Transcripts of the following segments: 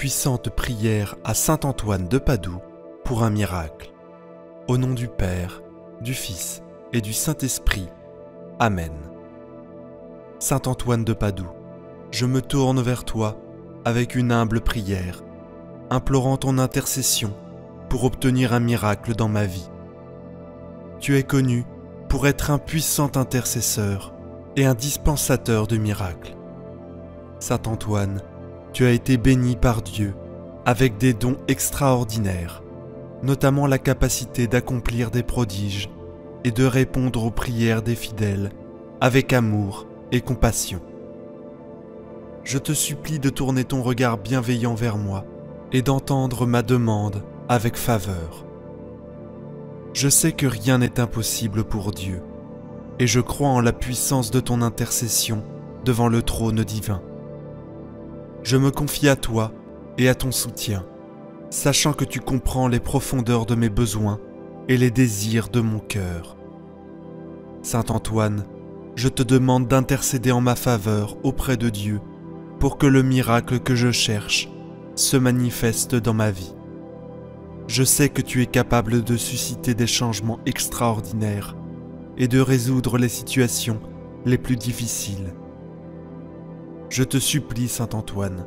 puissante prière à saint Antoine de Padoue pour un miracle. Au nom du Père, du Fils et du Saint-Esprit. Amen. Saint Antoine de Padoue, je me tourne vers toi avec une humble prière, implorant ton intercession pour obtenir un miracle dans ma vie. Tu es connu pour être un puissant intercesseur et un dispensateur de miracles. Saint Antoine, tu as été béni par Dieu avec des dons extraordinaires, notamment la capacité d'accomplir des prodiges et de répondre aux prières des fidèles avec amour et compassion. Je te supplie de tourner ton regard bienveillant vers moi et d'entendre ma demande avec faveur. Je sais que rien n'est impossible pour Dieu, et je crois en la puissance de ton intercession devant le trône divin. Je me confie à toi et à ton soutien, sachant que tu comprends les profondeurs de mes besoins et les désirs de mon cœur. Saint Antoine, je te demande d'intercéder en ma faveur auprès de Dieu pour que le miracle que je cherche se manifeste dans ma vie. Je sais que tu es capable de susciter des changements extraordinaires et de résoudre les situations les plus difficiles. Je te supplie, Saint Antoine,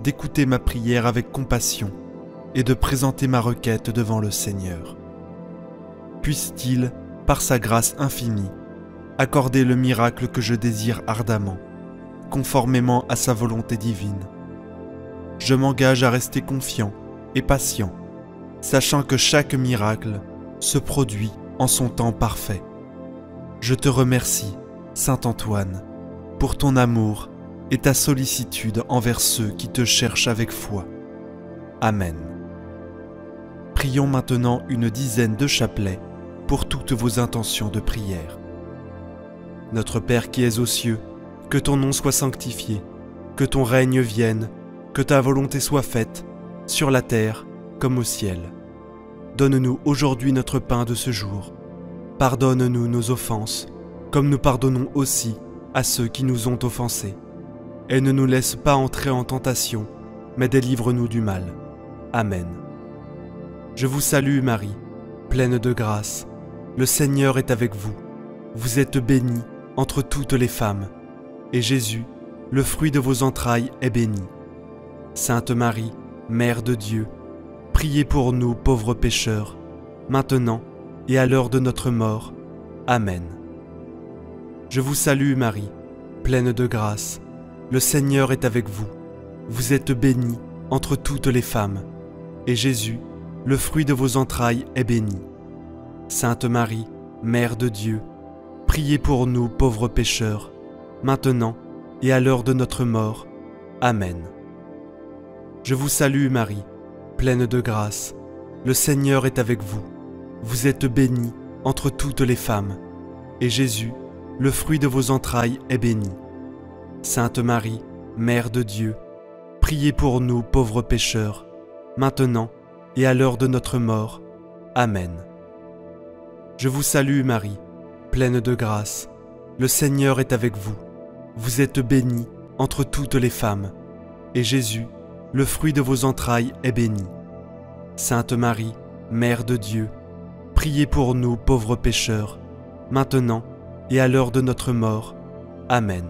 d'écouter ma prière avec compassion et de présenter ma requête devant le Seigneur. Puisse-t-il, par sa grâce infinie, accorder le miracle que je désire ardemment, conformément à sa volonté divine. Je m'engage à rester confiant et patient, sachant que chaque miracle se produit en son temps parfait. Je te remercie, Saint Antoine, pour ton amour et ta sollicitude envers ceux qui te cherchent avec foi. Amen. Prions maintenant une dizaine de chapelets pour toutes vos intentions de prière. Notre Père qui es aux cieux, que ton nom soit sanctifié, que ton règne vienne, que ta volonté soit faite, sur la terre comme au ciel. Donne-nous aujourd'hui notre pain de ce jour. Pardonne-nous nos offenses, comme nous pardonnons aussi à ceux qui nous ont offensés. Et ne nous laisse pas entrer en tentation, mais délivre-nous du mal. Amen. Je vous salue Marie, pleine de grâce. Le Seigneur est avec vous. Vous êtes bénie entre toutes les femmes, et Jésus, le fruit de vos entrailles, est béni. Sainte Marie, Mère de Dieu, priez pour nous pauvres pécheurs, maintenant et à l'heure de notre mort. Amen. Je vous salue Marie, pleine de grâce. Le Seigneur est avec vous. Vous êtes bénie entre toutes les femmes, et Jésus, le fruit de vos entrailles, est béni. Sainte Marie, Mère de Dieu, priez pour nous pauvres pécheurs, maintenant et à l'heure de notre mort. Amen. Je vous salue Marie, pleine de grâce. Le Seigneur est avec vous. Vous êtes bénie entre toutes les femmes, et Jésus, le fruit de vos entrailles, est béni. Sainte Marie, Mère de Dieu, priez pour nous pauvres pécheurs, maintenant et à l'heure de notre mort. Amen. Je vous salue Marie, pleine de grâce. Le Seigneur est avec vous. Vous êtes bénie entre toutes les femmes, et Jésus, le fruit de vos entrailles, est béni. Sainte Marie, Mère de Dieu, priez pour nous pauvres pécheurs, maintenant et à l'heure de notre mort. Amen.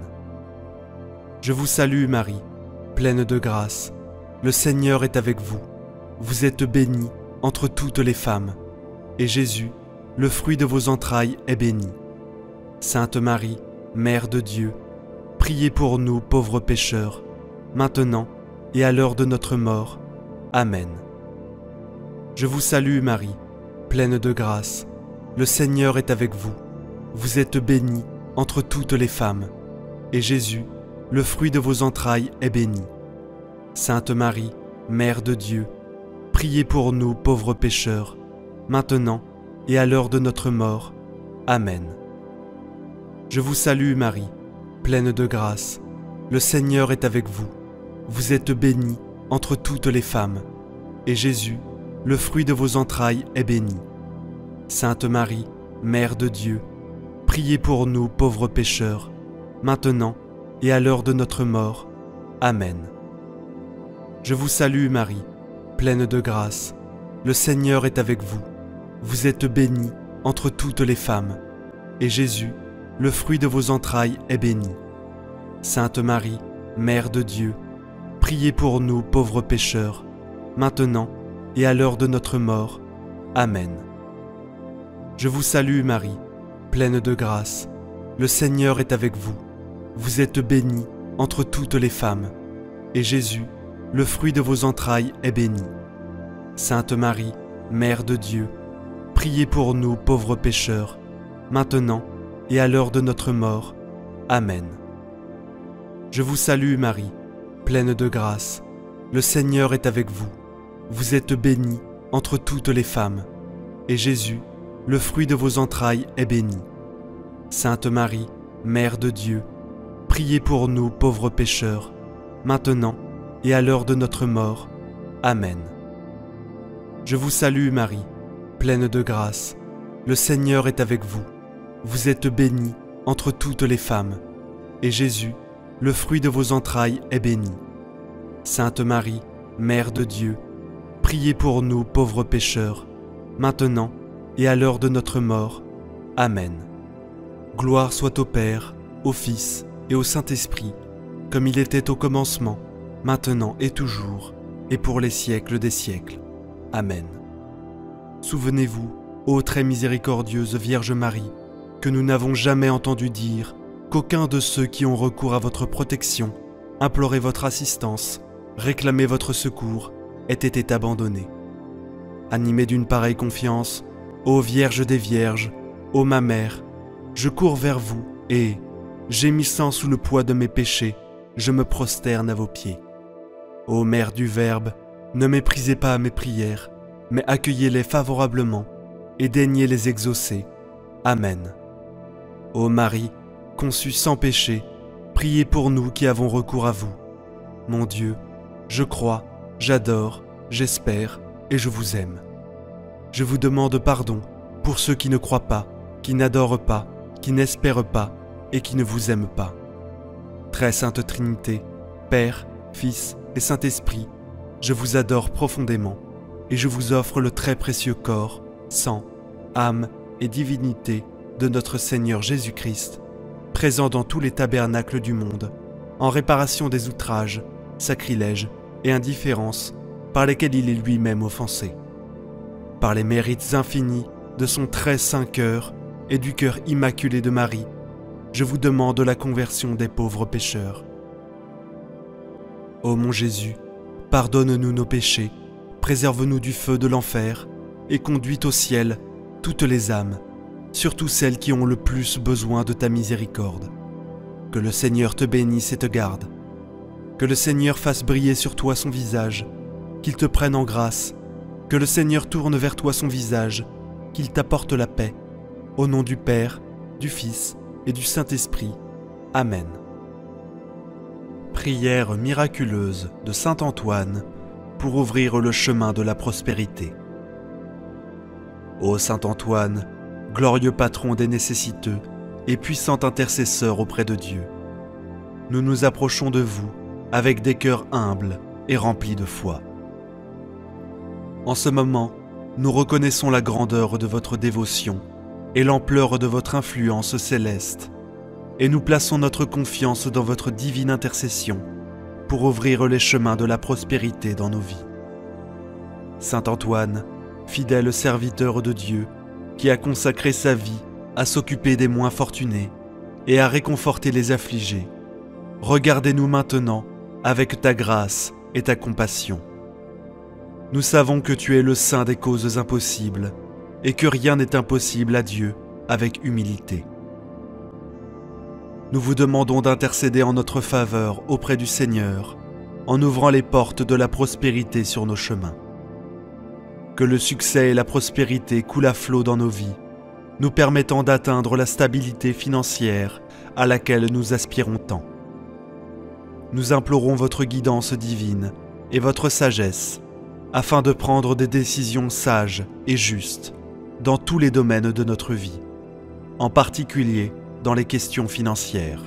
Je vous salue Marie, pleine de grâce. Le Seigneur est avec vous. Vous êtes bénie entre toutes les femmes, et Jésus, le fruit de vos entrailles, est béni. Sainte Marie, Mère de Dieu, priez pour nous pauvres pécheurs, maintenant et à l'heure de notre mort. Amen. Je vous salue Marie, pleine de grâce. Le Seigneur est avec vous. Vous êtes bénie entre toutes les femmes, et Jésus, le fruit de vos entrailles, est béni. Sainte Marie, Mère de Dieu, priez pour nous pauvres pécheurs, maintenant et à l'heure de notre mort. Amen. Je vous salue Marie, pleine de grâce. Le Seigneur est avec vous. Vous êtes bénie entre toutes les femmes, et Jésus, le fruit de vos entrailles, est béni. Sainte Marie, Mère de Dieu, priez pour nous pauvres pécheurs, maintenant et à l'heure de notre mort. Amen. Je vous salue Marie, pleine de grâce. Le Seigneur est avec vous. Vous êtes bénie entre toutes les femmes, et Jésus, le fruit de vos entrailles, est béni. Sainte Marie, Mère de Dieu, priez pour nous pauvres pécheurs, maintenant et à l'heure de notre mort. Amen. Je vous salue Marie, pleine de grâce. Le Seigneur est avec vous. Vous êtes bénie entre toutes les femmes, et Jésus, le fruit de vos entrailles, est béni. Sainte Marie, Mère de Dieu, priez pour nous pauvres pécheurs, maintenant et à l'heure de notre mort. Amen. Je vous salue Marie, pleine de grâce. Le Seigneur est avec vous. Vous êtes bénie entre toutes les femmes, et Jésus, le fruit de vos entrailles, est béni. Sainte Marie, Mère de Dieu, priez pour nous pauvres pécheurs, maintenant et à l'heure de notre mort. Amen. Je vous salue Marie, pleine de grâce. Le Seigneur est avec vous. Vous êtes bénie entre toutes les femmes, et Jésus, le fruit de vos entrailles, est béni. Sainte Marie, Mère de Dieu, priez pour nous pauvres pécheurs, maintenant et à l'heure de notre mort. Amen. Gloire soit au Père, au Fils et au Saint-Esprit, comme il était au commencement, maintenant et toujours, et pour les siècles des siècles. Amen. Souvenez-vous, ô très miséricordieuse Vierge Marie, que nous n'avons jamais entendu dire qu'aucun de ceux qui ont recours à votre protection, imploré votre assistance, réclamé votre secours, ait été abandonné. Animé d'une pareille confiance, ô Vierge des Vierges, ô ma Mère, je cours vers vous et, gémissant sous le poids de mes péchés, je me prosterne à vos pieds. Ô Mère du Verbe, ne méprisez pas mes prières, mais accueillez-les favorablement et daignez les exaucer. Amen. Ô Marie, conçue sans péché, priez pour nous qui avons recours à vous. Mon Dieu, je crois, j'adore, j'espère et je vous aime. Je vous demande pardon pour ceux qui ne croient pas, qui n'adorent pas, qui n'espèrent pas et qui ne vous aiment pas. Très Sainte Trinité, Père, Fils et Saint-Esprit, je vous adore profondément et je vous offre le très précieux corps, sang, âme et divinité de notre Seigneur Jésus-Christ, présent dans tous les tabernacles du monde, en réparation des outrages, sacrilèges et indifférences par lesquels il est lui-même offensé. Par les mérites infinis de son très saint cœur et du cœur immaculé de Marie, je vous demande la conversion des pauvres pécheurs. Ô mon Jésus, pardonne-nous nos péchés, préserve-nous du feu de l'enfer et conduis au ciel toutes les âmes, surtout celles qui ont le plus besoin de ta miséricorde. Que le Seigneur te bénisse et te garde. Que le Seigneur fasse briller sur toi son visage, qu'il te prenne en grâce. Que le Seigneur tourne vers toi son visage, qu'il t'apporte la paix. Au nom du Père, du Fils et du Saint-Esprit. Amen. Prière miraculeuse de saint Antoine pour ouvrir le chemin de la prospérité. Ô saint Antoine, glorieux patron des nécessiteux et puissant intercesseur auprès de Dieu, nous nous approchons de vous avec des cœurs humbles et remplis de foi. En ce moment, nous reconnaissons la grandeur de votre dévotion et l'ampleur de votre influence céleste, et nous plaçons notre confiance dans votre divine intercession pour ouvrir les chemins de la prospérité dans nos vies. Saint Antoine, fidèle serviteur de Dieu, qui a consacré sa vie à s'occuper des moins fortunés et à réconforter les affligés, regardez-nous maintenant avec ta grâce et ta compassion. Nous savons que tu es le saint des causes impossibles et que rien n'est impossible à Dieu avec humilité. Nous vous demandons d'intercéder en notre faveur auprès du Seigneur en ouvrant les portes de la prospérité sur nos chemins. Que le succès et la prospérité coulent à flot dans nos vies, nous permettant d'atteindre la stabilité financière à laquelle nous aspirons tant. Nous implorons votre guidance divine et votre sagesse afin de prendre des décisions sages et justes dans tous les domaines de notre vie, en particulier dans les questions financières.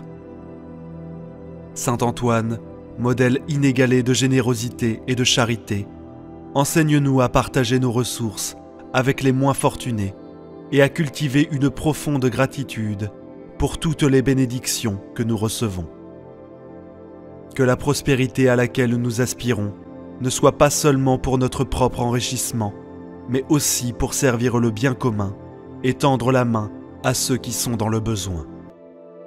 Saint Antoine, modèle inégalé de générosité et de charité, enseigne-nous à partager nos ressources avec les moins fortunés et à cultiver une profonde gratitude pour toutes les bénédictions que nous recevons. Que la prospérité à laquelle nous aspirons ne soit pas seulement pour notre propre enrichissement, mais aussi pour servir le bien commun et tendre la main à ceux qui sont dans le besoin.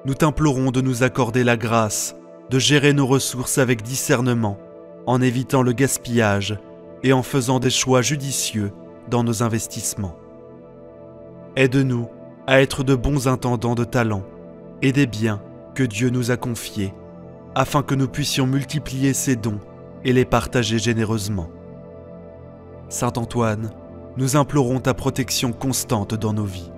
Nous t'implorons de nous accorder la grâce de gérer nos ressources avec discernement, en évitant le gaspillage et en faisant des choix judicieux dans nos investissements. Aide-nous à être de bons intendants de talents et des biens que Dieu nous a confiés, afin que nous puissions multiplier ces dons et les partager généreusement. Saint Antoine, nous implorons ta protection constante dans nos vies.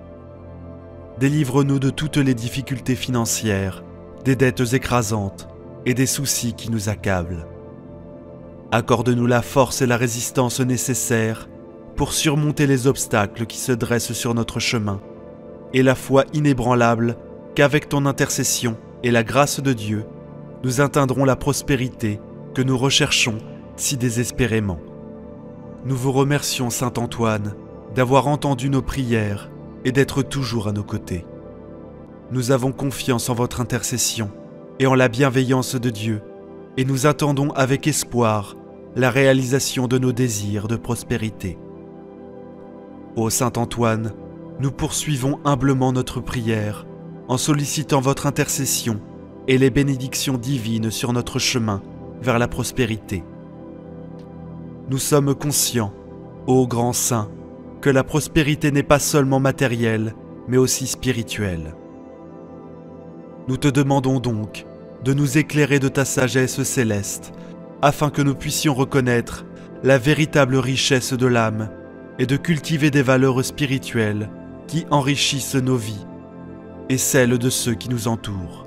Délivre-nous de toutes les difficultés financières, des dettes écrasantes et des soucis qui nous accablent. Accorde-nous la force et la résistance nécessaires pour surmonter les obstacles qui se dressent sur notre chemin et la foi inébranlable qu'avec ton intercession et la grâce de Dieu, nous atteindrons la prospérité que nous recherchons si désespérément. Nous vous remercions, Saint Antoine, d'avoir entendu nos prières et d'être toujours à nos côtés. Nous avons confiance en votre intercession et en la bienveillance de Dieu, et nous attendons avec espoir la réalisation de nos désirs de prospérité. Ô Saint Antoine, nous poursuivons humblement notre prière en sollicitant votre intercession et les bénédictions divines sur notre chemin vers la prospérité. Nous sommes conscients, ô grand saint, que la prospérité n'est pas seulement matérielle, mais aussi spirituelle. Nous te demandons donc de nous éclairer de ta sagesse céleste, afin que nous puissions reconnaître la véritable richesse de l'âme et de cultiver des valeurs spirituelles qui enrichissent nos vies et celles de ceux qui nous entourent.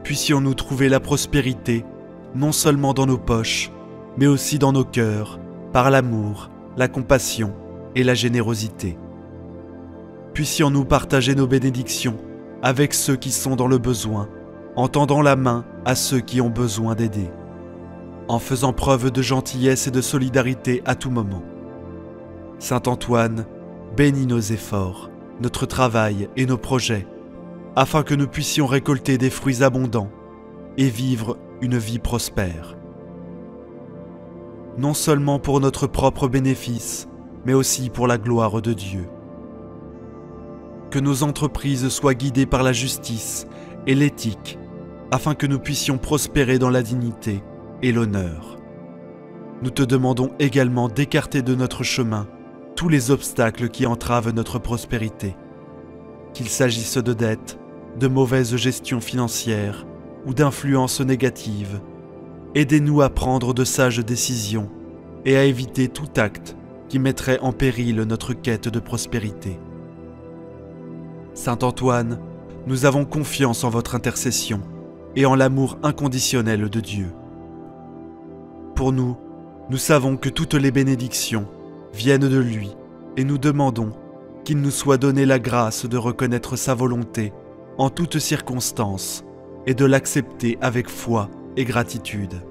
Puissions-nous trouver la prospérité non seulement dans nos poches, mais aussi dans nos cœurs, par l'amour, la compassion et la générosité. Puissions-nous partager nos bénédictions avec ceux qui sont dans le besoin, en tendant la main à ceux qui ont besoin d'aider, en faisant preuve de gentillesse et de solidarité à tout moment. Saint Antoine, bénis nos efforts, notre travail et nos projets, afin que nous puissions récolter des fruits abondants et vivre une vie prospère. Non seulement pour notre propre bénéfice, mais aussi pour la gloire de Dieu. Que nos entreprises soient guidées par la justice et l'éthique, afin que nous puissions prospérer dans la dignité et l'honneur. Nous te demandons également d'écarter de notre chemin tous les obstacles qui entravent notre prospérité, qu'il s'agisse de dettes, de mauvaise gestion financière ou d'influences négatives. Aidez-nous à prendre de sages décisions et à éviter tout acte qui mettrait en péril notre quête de prospérité. Saint Antoine, nous avons confiance en votre intercession et en l'amour inconditionnel de Dieu. Pour nous, nous savons que toutes les bénédictions viennent de lui et nous demandons qu'il nous soit donné la grâce de reconnaître sa volonté en toutes circonstances et de l'accepter avec foi et gratitude.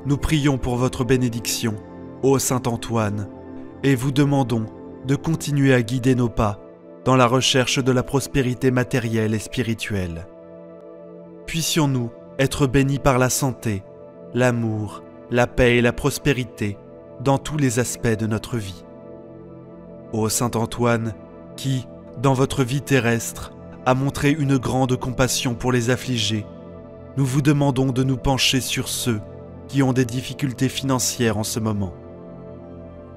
Nous prions pour votre bénédiction, ô Saint Antoine, et vous demandons de continuer à guider nos pas dans la recherche de la prospérité matérielle et spirituelle. Puissions-nous être bénis par la santé, l'amour, la paix et la prospérité dans tous les aspects de notre vie. Ô Saint Antoine, qui, dans votre vie terrestre, a montré une grande compassion pour les affligés, nous vous demandons de nous pencher sur ceux qui ont des difficultés financières en ce moment.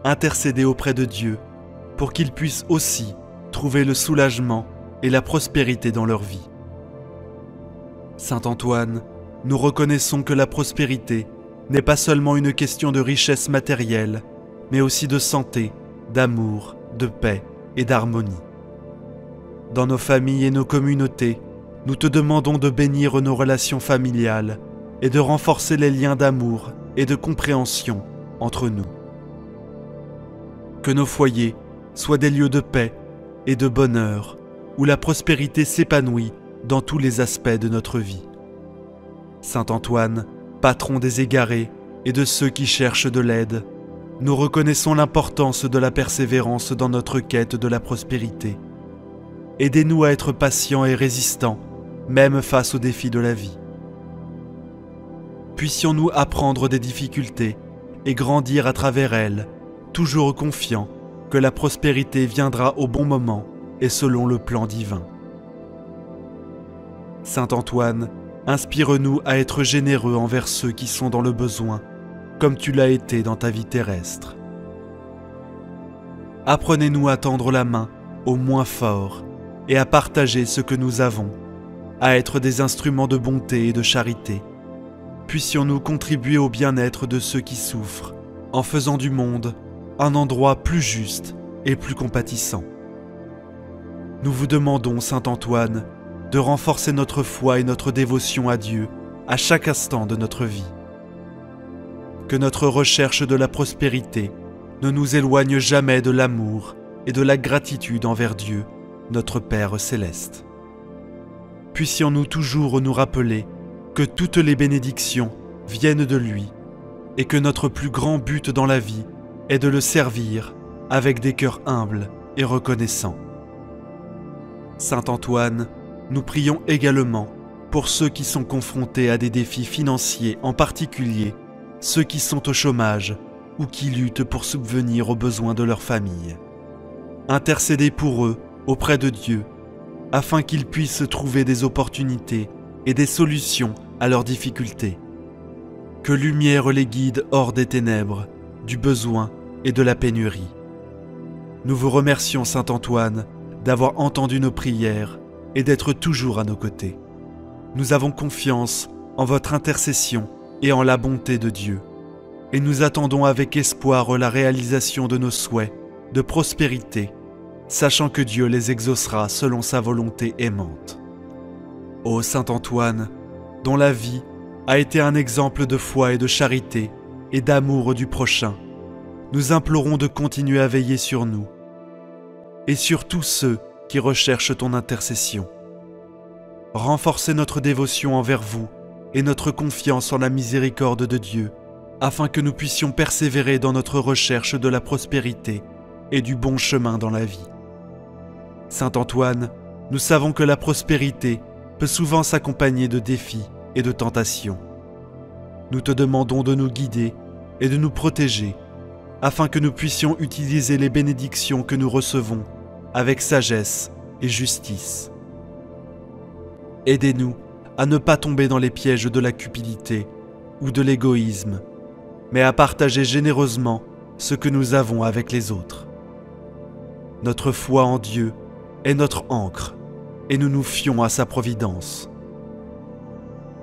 Intercédez auprès de Dieu pour qu'ils puissent aussi trouver le soulagement et la prospérité dans leur vie. Saint Antoine, nous reconnaissons que la prospérité n'est pas seulement une question de richesse matérielle, mais aussi de santé, d'amour, de paix et d'harmonie. Dans nos familles et nos communautés, nous te demandons de bénir nos relations familiales et de renforcer les liens d'amour et de compréhension entre nous. Que nos foyers soient des lieux de paix et de bonheur, où la prospérité s'épanouit dans tous les aspects de notre vie. Saint Antoine, patron des égarés et de ceux qui cherchent de l'aide, nous reconnaissons l'importance de la persévérance dans notre quête de la prospérité. Aidez-nous à être patients et résistants, même face aux défis de la vie. Puissions-nous apprendre des difficultés et grandir à travers elles, toujours confiants que la prospérité viendra au bon moment et selon le plan divin. Saint Antoine, inspire-nous à être généreux envers ceux qui sont dans le besoin, comme tu l'as été dans ta vie terrestre. Apprenez-nous à tendre la main aux moins forts et à partager ce que nous avons, à être des instruments de bonté et de charité. Puissions-nous contribuer au bien-être de ceux qui souffrent, en faisant du monde un endroit plus juste et plus compatissant. Nous vous demandons, Saint Antoine, de renforcer notre foi et notre dévotion à Dieu à chaque instant de notre vie. Que notre recherche de la prospérité ne nous éloigne jamais de l'amour et de la gratitude envers Dieu, notre Père céleste. Puissions-nous toujours nous rappeler que toutes les bénédictions viennent de lui et que notre plus grand but dans la vie est de le servir avec des cœurs humbles et reconnaissants. Saint Antoine, nous prions également pour ceux qui sont confrontés à des défis financiers, en particulier ceux qui sont au chômage ou qui luttent pour subvenir aux besoins de leur famille. Intercédez pour eux auprès de Dieu, afin qu'ils puissent trouver des opportunités et des solutions à leurs difficultés. Que lumière les guide hors des ténèbres, du besoin et de la pénurie. Nous vous remercions, Saint Antoine, d'avoir entendu nos prières et d'être toujours à nos côtés. Nous avons confiance en votre intercession et en la bonté de Dieu, et nous attendons avec espoir la réalisation de nos souhaits de prospérité, sachant que Dieu les exaucera selon sa volonté aimante. Ô Saint Antoine, dont la vie a été un exemple de foi et de charité et d'amour du prochain, nous implorons de continuer à veiller sur nous et sur tous ceux qui recherchent ton intercession. Renforcez notre dévotion envers vous et notre confiance en la miséricorde de Dieu, afin que nous puissions persévérer dans notre recherche de la prospérité et du bon chemin dans la vie. Saint Antoine, nous savons que la prospérité peut souvent s'accompagner de défis et de tentations. Nous te demandons de nous guider et de nous protéger, afin que nous puissions utiliser les bénédictions que nous recevons avec sagesse et justice. Aidez-nous à ne pas tomber dans les pièges de la cupidité ou de l'égoïsme, mais à partager généreusement ce que nous avons avec les autres. Notre foi en Dieu est notre ancre, et nous nous fions à sa providence.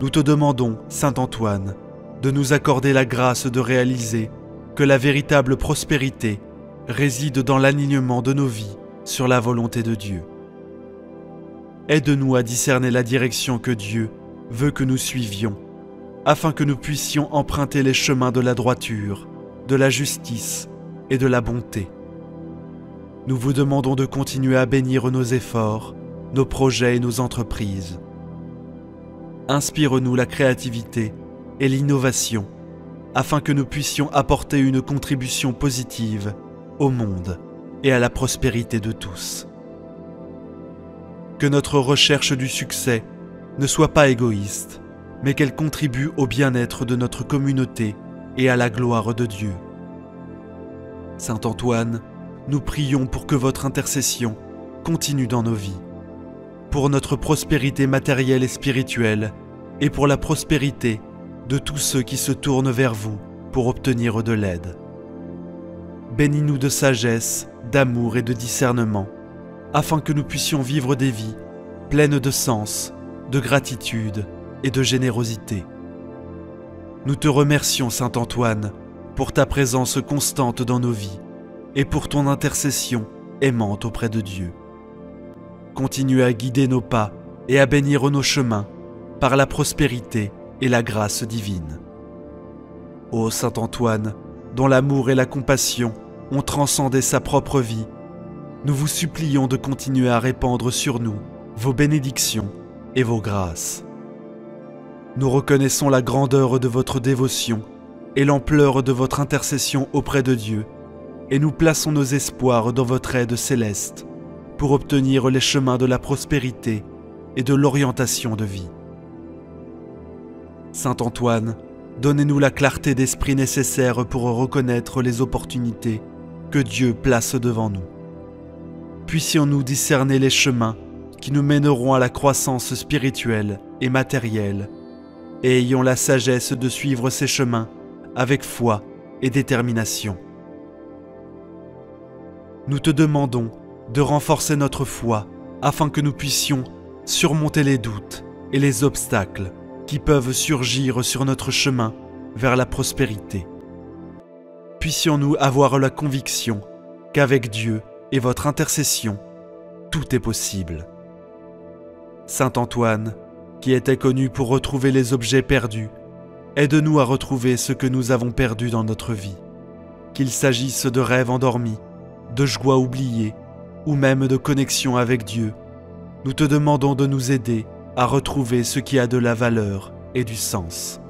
Nous te demandons, Saint Antoine, de nous accorder la grâce de réaliser que la véritable prospérité réside dans l'alignement de nos vies sur la volonté de Dieu. Aide-nous à discerner la direction que Dieu veut que nous suivions, afin que nous puissions emprunter les chemins de la droiture, de la justice et de la bonté. Nous vous demandons de continuer à bénir nos efforts, nos projets et nos entreprises. Inspire-nous la créativité et l'innovation, afin que nous puissions apporter une contribution positive au monde et à la prospérité de tous. Que notre recherche du succès ne soit pas égoïste, mais qu'elle contribue au bien-être de notre communauté et à la gloire de Dieu. Saint Antoine, nous prions pour que votre intercession continue dans nos vies, pour notre prospérité matérielle et spirituelle, et pour la prospérité de tous ceux qui se tournent vers vous pour obtenir de l'aide. Bénis-nous de sagesse, d'amour et de discernement, afin que nous puissions vivre des vies pleines de sens, de gratitude et de générosité. Nous te remercions, Saint Antoine, pour ta présence constante dans nos vies et pour ton intercession aimante auprès de Dieu. Continue à guider nos pas et à bénir nos chemins par la prospérité et la grâce divine. Ô Saint Antoine, dont l'amour et la compassion ont transcendé sa propre vie, nous vous supplions de continuer à répandre sur nous vos bénédictions et vos grâces. nous reconnaissons la grandeur de votre dévotion et l'ampleur de votre intercession auprès de Dieu, et nous plaçons nos espoirs dans votre aide céleste pour obtenir les chemins de la prospérité et de l'orientation de vie. Saint Antoine, donnez-nous la clarté d'esprit nécessaire pour reconnaître les opportunités que Dieu place devant nous. Puissions-nous discerner les chemins qui nous mèneront à la croissance spirituelle et matérielle, et ayons la sagesse de suivre ces chemins avec foi et détermination. Nous te demandons de renforcer notre foi afin que nous puissions surmonter les doutes et les obstacles qui peuvent surgir sur notre chemin vers la prospérité. Puissions-nous avoir la conviction qu'avec Dieu et votre intercession, tout est possible. Saint Antoine, qui était connu pour retrouver les objets perdus, aide-nous à retrouver ce que nous avons perdu dans notre vie, qu'il s'agisse de rêves endormis, de joies oubliées ou même de connexion avec Dieu. Nous te demandons de nous aider à retrouver ce qui a de la valeur et du sens.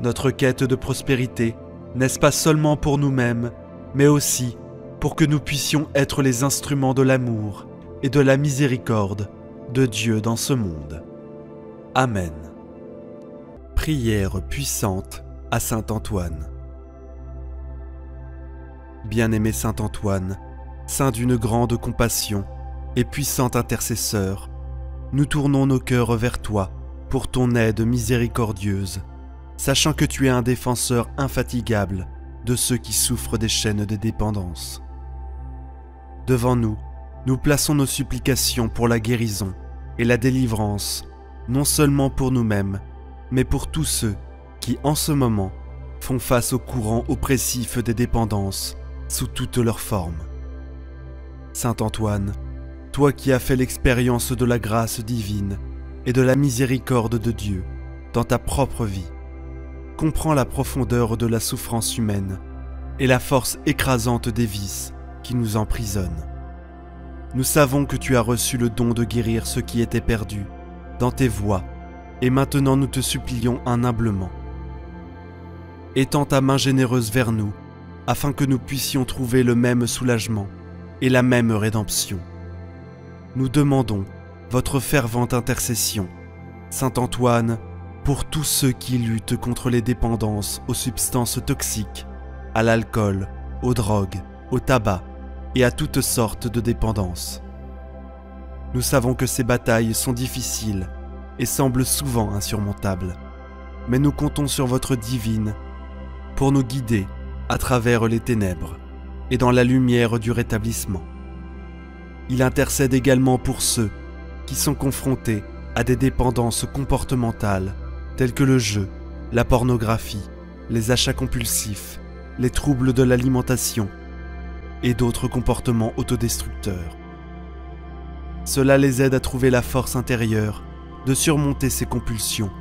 Notre quête de prospérité, n'est-ce pas seulement pour nous-mêmes, mais aussi pour que nous puissions être les instruments de l'amour et de la miséricorde de Dieu dans ce monde. Amen. Prière puissante à Saint Antoine. Bien-aimé Saint Antoine, saint d'une grande compassion et puissant intercesseur, nous tournons nos cœurs vers toi pour ton aide miséricordieuse, sachant que tu es un défenseur infatigable de ceux qui souffrent des chaînes de dépendance. Devant nous, nous plaçons nos supplications pour la guérison et la délivrance, non seulement pour nous-mêmes, mais pour tous ceux qui, en ce moment, font face au courant oppressif des dépendances sous toutes leurs formes. Saint Antoine, toi qui as fait l'expérience de la grâce divine et de la miséricorde de Dieu dans ta propre vie, comprends la profondeur de la souffrance humaine et la force écrasante des vices qui nous emprisonnent. Nous savons que tu as reçu le don de guérir ce qui était perdu dans tes voies, et maintenant nous te supplions humblement. Étends ta main généreuse vers nous, afin que nous puissions trouver le même soulagement et la même rédemption. Nous demandons votre fervente intercession, Saint Antoine, pour tous ceux qui luttent contre les dépendances aux substances toxiques, à l'alcool, aux drogues, au tabac et à toutes sortes de dépendances. Nous savons que ces batailles sont difficiles et semblent souvent insurmontables, mais nous comptons sur votre divine pour nous guider à travers les ténèbres et dans la lumière du rétablissement. Il intercède également pour ceux qui sont confrontés à des dépendances comportementales telles que le jeu, la pornographie, les achats compulsifs, les troubles de l'alimentation et d'autres comportements autodestructeurs. Cela les aide à trouver la force intérieure de surmonter ces compulsions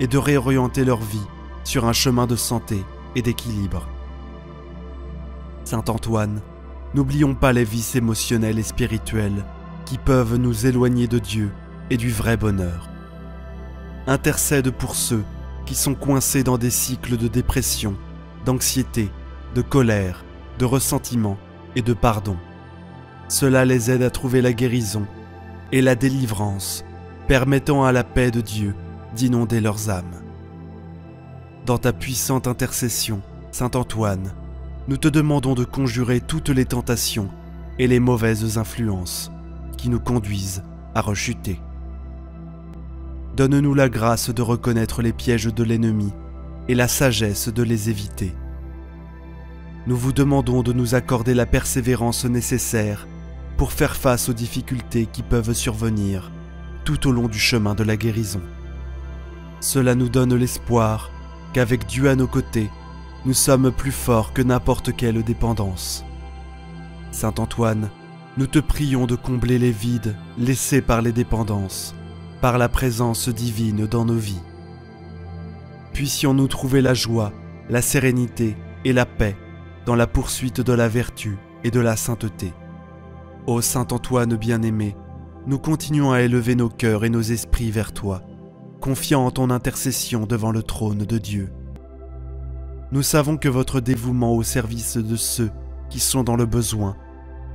et de réorienter leur vie sur un chemin de santé et d'équilibre. Saint Antoine, n'oublions pas les vices émotionnels et spirituels qui peuvent nous éloigner de Dieu et du vrai bonheur. Intercède pour ceux qui sont coincés dans des cycles de dépression, d'anxiété, de colère, de ressentiment et de pardon. Cela les aide à trouver la guérison et la délivrance, permettant à la paix de Dieu d'inonder leurs âmes. Dans ta puissante intercession, Saint Antoine, nous te demandons de conjurer toutes les tentations et les mauvaises influences qui nous conduisent à rechuter. Donne-nous la grâce de reconnaître les pièges de l'ennemi et la sagesse de les éviter. Nous vous demandons de nous accorder la persévérance nécessaire pour faire face aux difficultés qui peuvent survenir tout au long du chemin de la guérison. Cela nous donne l'espoir qu'avec Dieu à nos côtés, nous sommes plus forts que n'importe quelle dépendance. Saint Antoine, nous te prions de combler les vides laissés par les dépendances, par la présence divine dans nos vies. Puissions-nous trouver la joie, la sérénité et la paix dans la poursuite de la vertu et de la sainteté. Ô Saint Antoine bien-aimé, nous continuons à élever nos cœurs et nos esprits vers toi, confiant en ton intercession devant le trône de Dieu. Nous savons que votre dévouement au service de ceux qui sont dans le besoin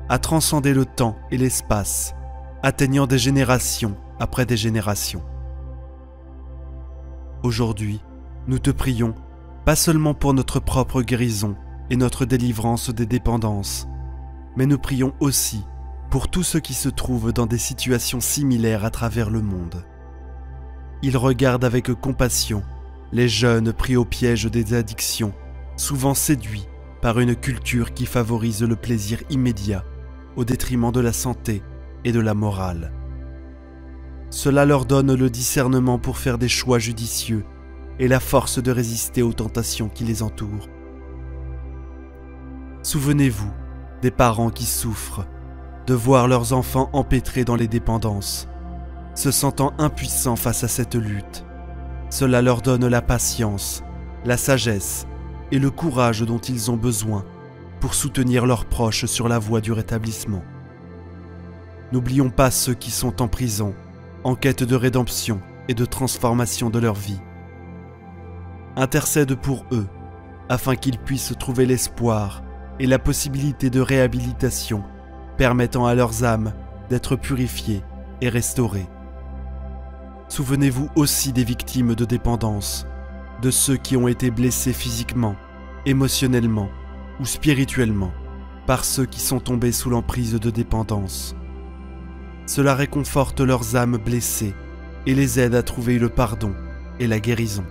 a transcendé le temps et l'espace, atteignant des générations après des générations. Aujourd'hui, nous te prions, pas seulement pour notre propre guérison et notre délivrance des dépendances, mais nous prions aussi pour tous ceux qui se trouvent dans des situations similaires à travers le monde. Ils regardent avec compassion les jeunes pris au piège des addictions, souvent séduits par une culture qui favorise le plaisir immédiat au détriment de la santé et de la morale. Cela leur donne le discernement pour faire des choix judicieux et la force de résister aux tentations qui les entourent. Souvenez-vous des parents qui souffrent de voir leurs enfants empêtrés dans les dépendances, se sentant impuissants face à cette lutte. Cela leur donne la patience, la sagesse et le courage dont ils ont besoin pour soutenir leurs proches sur la voie du rétablissement. N'oublions pas ceux qui sont en prison, en quête de rédemption et de transformation de leur vie. Intercède pour eux, afin qu'ils puissent trouver l'espoir et la possibilité de réhabilitation permettant à leurs âmes d'être purifiées et restaurées. Souvenez-vous aussi des victimes de dépendance, de ceux qui ont été blessés physiquement, émotionnellement ou spirituellement par ceux qui sont tombés sous l'emprise de dépendance. Cela réconforte leurs âmes blessées et les aide à trouver le pardon et la guérison.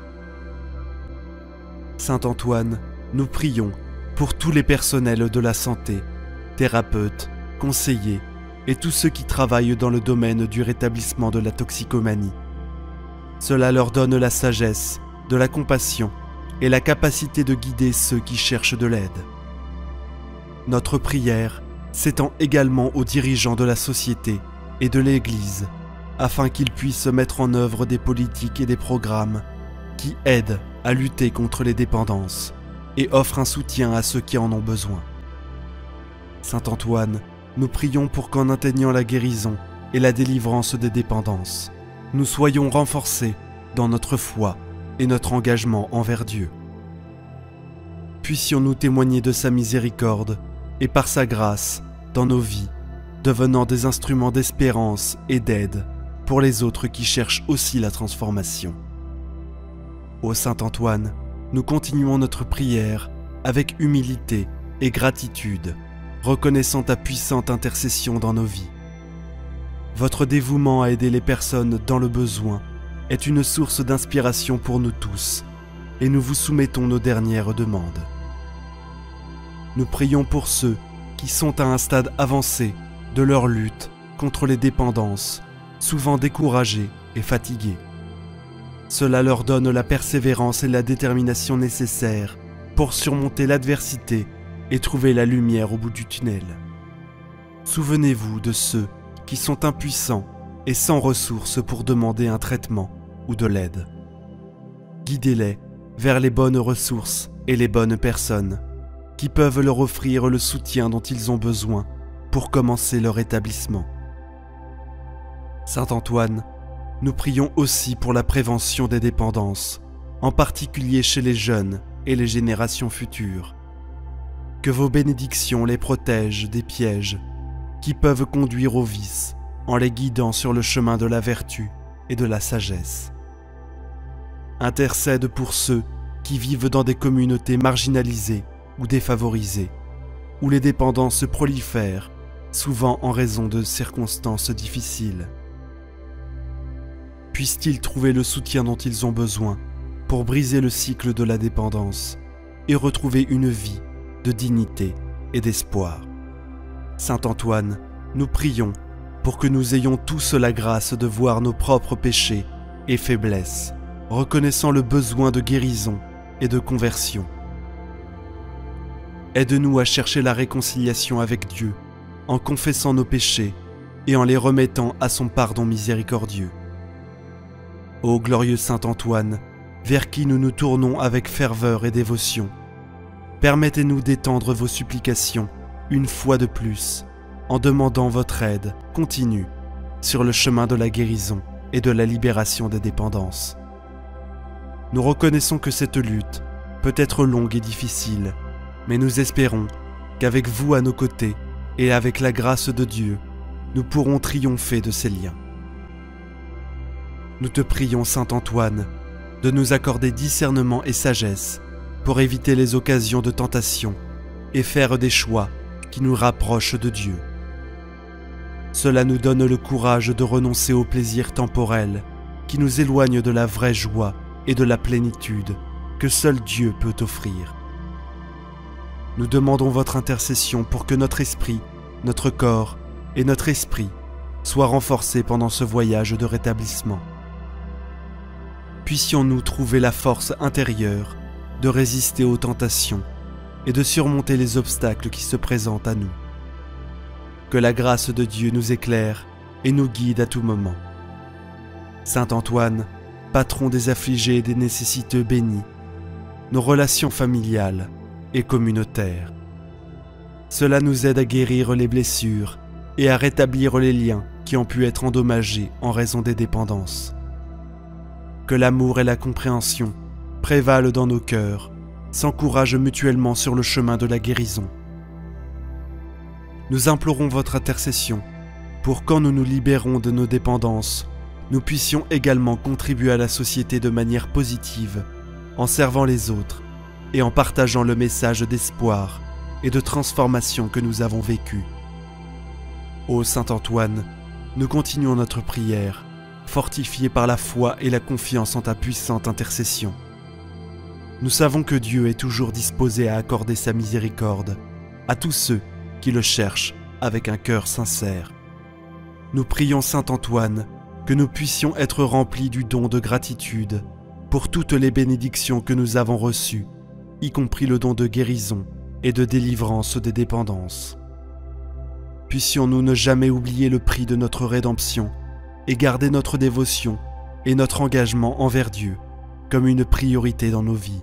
Saint Antoine, nous prions pour tous les personnels de la santé, thérapeutes, conseillers et tous ceux qui travaillent dans le domaine du rétablissement de la toxicomanie. Cela leur donne la sagesse, de la compassion et la capacité de guider ceux qui cherchent de l'aide. Notre prière s'étend également aux dirigeants de la société et de l'Église, afin qu'ils puissent mettre en œuvre des politiques et des programmes qui aident à lutter contre les dépendances et offrent un soutien à ceux qui en ont besoin. Saint Antoine, nous prions pour qu'en atteignant la guérison et la délivrance des dépendances, nous soyons renforcés dans notre foi et notre engagement envers Dieu. Puissions-nous témoigner de sa miséricorde et par sa grâce dans nos vies, devenant des instruments d'espérance et d'aide pour les autres qui cherchent aussi la transformation. Ô Saint Antoine, nous continuons notre prière avec humilité et gratitude, reconnaissant ta puissante intercession dans nos vies. Votre dévouement à aider les personnes dans le besoin est une source d'inspiration pour nous tous, et nous vous soumettons nos dernières demandes. Nous prions pour ceux qui sont à un stade avancé de leur lutte contre les dépendances, souvent découragés et fatigués. Cela leur donne la persévérance et la détermination nécessaires pour surmonter l'adversité et trouver la lumière au bout du tunnel. Souvenez-vous de ceux qui sont impuissants et sans ressources pour demander un traitement ou de l'aide. Guidez-les vers les bonnes ressources et les bonnes personnes qui peuvent leur offrir le soutien dont ils ont besoin pour commencer leur établissement. Saint Antoine, nous prions aussi pour la prévention des dépendances, en particulier chez les jeunes et les générations futures. Que vos bénédictions les protègent des pièges qui peuvent conduire au vice en les guidant sur le chemin de la vertu et de la sagesse. Intercède pour ceux qui vivent dans des communautés marginalisées ou défavorisées, où les dépendances prolifèrent, souvent en raison de circonstances difficiles. Puissent-ils trouver le soutien dont ils ont besoin pour briser le cycle de la dépendance et retrouver une vie de dignité et d'espoir. Saint Antoine, nous prions pour que nous ayons tous la grâce de voir nos propres péchés et faiblesses, reconnaissant le besoin de guérison et de conversion. Aide-nous à chercher la réconciliation avec Dieu, en confessant nos péchés et en les remettant à son pardon miséricordieux. Ô glorieux Saint Antoine, vers qui nous nous tournons avec ferveur et dévotion, permettez-nous d'étendre vos supplications une fois de plus, en demandant votre aide continue sur le chemin de la guérison et de la libération des dépendances. Nous reconnaissons que cette lutte peut être longue et difficile, mais nous espérons qu'avec vous à nos côtés et avec la grâce de Dieu, nous pourrons triompher de ces liens. Nous te prions, Saint Antoine, de nous accorder discernement et sagesse pour éviter les occasions de tentation et faire des choix qui nous rapprochent de Dieu. Cela nous donne le courage de renoncer aux plaisirs temporels qui nous éloignent de la vraie joie et de la plénitude que seul Dieu peut offrir. Nous demandons votre intercession pour que notre esprit, notre corps et notre esprit soient renforcés pendant ce voyage de rétablissement. Puissions-nous trouver la force intérieure de résister aux tentations et de surmonter les obstacles qui se présentent à nous. Que la grâce de Dieu nous éclaire et nous guide à tout moment. Saint Antoine, patron des affligés et des nécessiteux bénis, nos relations familiales et communautaires. Cela nous aide à guérir les blessures et à rétablir les liens qui ont pu être endommagés en raison des dépendances. Que l'amour et la compréhension prévalent dans nos cœurs, s'encouragent mutuellement sur le chemin de la guérison. Nous implorons votre intercession pour quand nous nous libérons de nos dépendances, nous puissions également contribuer à la société de manière positive, en servant les autres et en partageant le message d'espoir et de transformation que nous avons vécu. Ô Saint Antoine, nous continuons notre prière, fortifiés par la foi et la confiance en ta puissante intercession. Nous savons que Dieu est toujours disposé à accorder sa miséricorde à tous ceux qui le cherchent avec un cœur sincère. Nous prions Saint Antoine que nous puissions être remplis du don de gratitude pour toutes les bénédictions que nous avons reçues, y compris le don de guérison et de délivrance des dépendances. Puissions-nous ne jamais oublier le prix de notre rédemption et garder notre dévotion et notre engagement envers Dieu comme une priorité dans nos vies.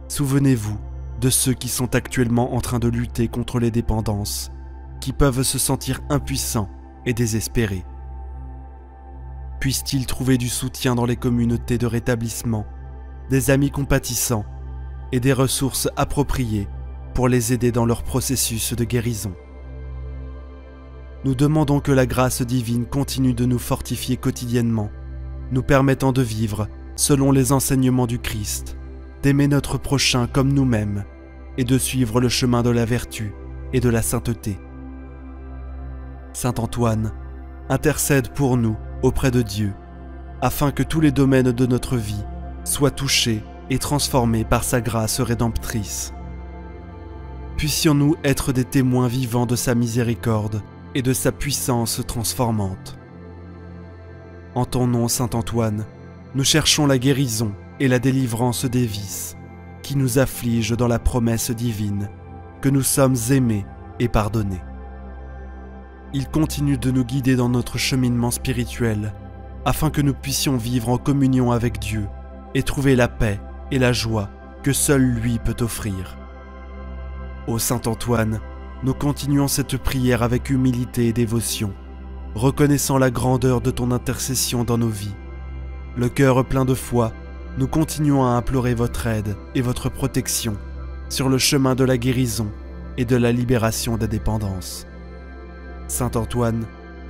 Souvenez-vous de ceux qui sont actuellement en train de lutter contre les dépendances, qui peuvent se sentir impuissants et désespérés. Puissent-ils trouver du soutien dans les communautés de rétablissement, des amis compatissants et des ressources appropriées pour les aider dans leur processus de guérison. Nous demandons que la grâce divine continue de nous fortifier quotidiennement, nous permettant de vivre selon les enseignements du Christ, d'aimer notre prochain comme nous-mêmes et de suivre le chemin de la vertu et de la sainteté. Saint Antoine, intercède pour nous auprès de Dieu, afin que tous les domaines de notre vie soient touchés et transformés par sa grâce rédemptrice. Puissions-nous être des témoins vivants de sa miséricorde et de sa puissance transformante. En ton nom, Saint Antoine, nous cherchons la guérison et la délivrance des vices qui nous affligent dans la promesse divine que nous sommes aimés et pardonnés. Il continue de nous guider dans notre cheminement spirituel afin que nous puissions vivre en communion avec Dieu et trouver la paix et la joie que seul lui peut offrir. Ô Saint Antoine, nous continuons cette prière avec humilité et dévotion, reconnaissant la grandeur de ton intercession dans nos vies. Le cœur plein de foi, nous continuons à implorer votre aide et votre protection sur le chemin de la guérison et de la libération des dépendances. Saint Antoine,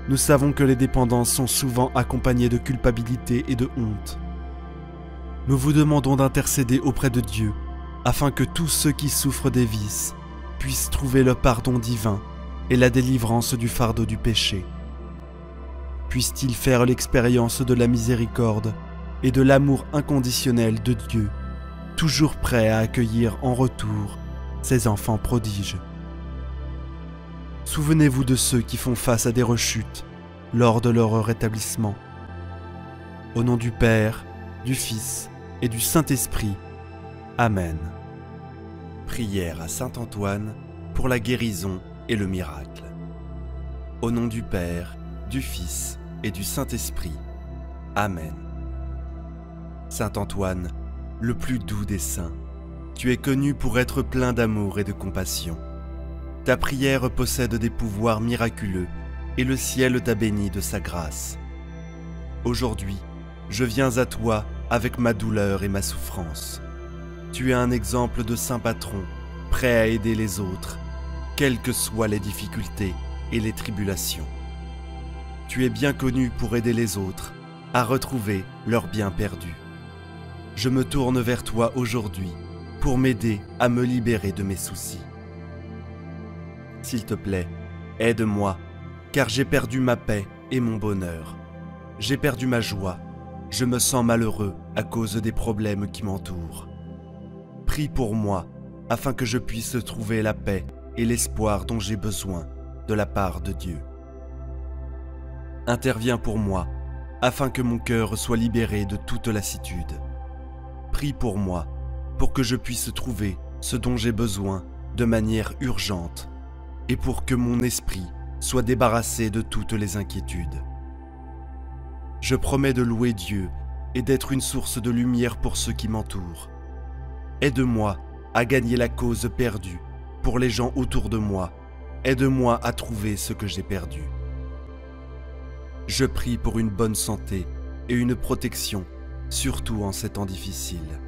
nous savons que les dépendances sont souvent accompagnées de culpabilité et de honte. Nous vous demandons d'intercéder auprès de Dieu afin que tous ceux qui souffrent des vices puissent trouver le pardon divin et la délivrance du fardeau du péché. Puissent-ils faire l'expérience de la miséricorde et de l'amour inconditionnel de Dieu, toujours prêt à accueillir en retour ses enfants prodiges. Souvenez-vous de ceux qui font face à des rechutes lors de leur rétablissement. Au nom du Père, du Fils et du Saint-Esprit. Amen. Prière à Saint Antoine pour la guérison et le miracle. Au nom du Père, du Fils et du Saint-Esprit. Amen. Saint Antoine, le plus doux des saints, tu es connu pour être plein d'amour et de compassion. Ta prière possède des pouvoirs miraculeux et le ciel t'a béni de sa grâce. Aujourd'hui, je viens à toi avec ma douleur et ma souffrance. Tu es un exemple de saint patron, prêt à aider les autres, quelles que soient les difficultés et les tribulations. Tu es bien connu pour aider les autres à retrouver leur bien perdu. Je me tourne vers toi aujourd'hui pour m'aider à me libérer de mes soucis. S'il te plaît, aide-moi, car j'ai perdu ma paix et mon bonheur. J'ai perdu ma joie. Je me sens malheureux à cause des problèmes qui m'entourent. Prie pour moi, afin que je puisse trouver la paix et l'espoir dont j'ai besoin de la part de Dieu. Interviens pour moi, afin que mon cœur soit libéré de toute lassitude. Prie pour moi, pour que je puisse trouver ce dont j'ai besoin de manière urgente, et pour que mon esprit soit débarrassé de toutes les inquiétudes. Je promets de louer Dieu et d'être une source de lumière pour ceux qui m'entourent. Aide-moi à gagner la cause perdue pour les gens autour de moi. Aide-moi à trouver ce que j'ai perdu. Je prie pour une bonne santé et une protection, surtout en ces temps difficiles.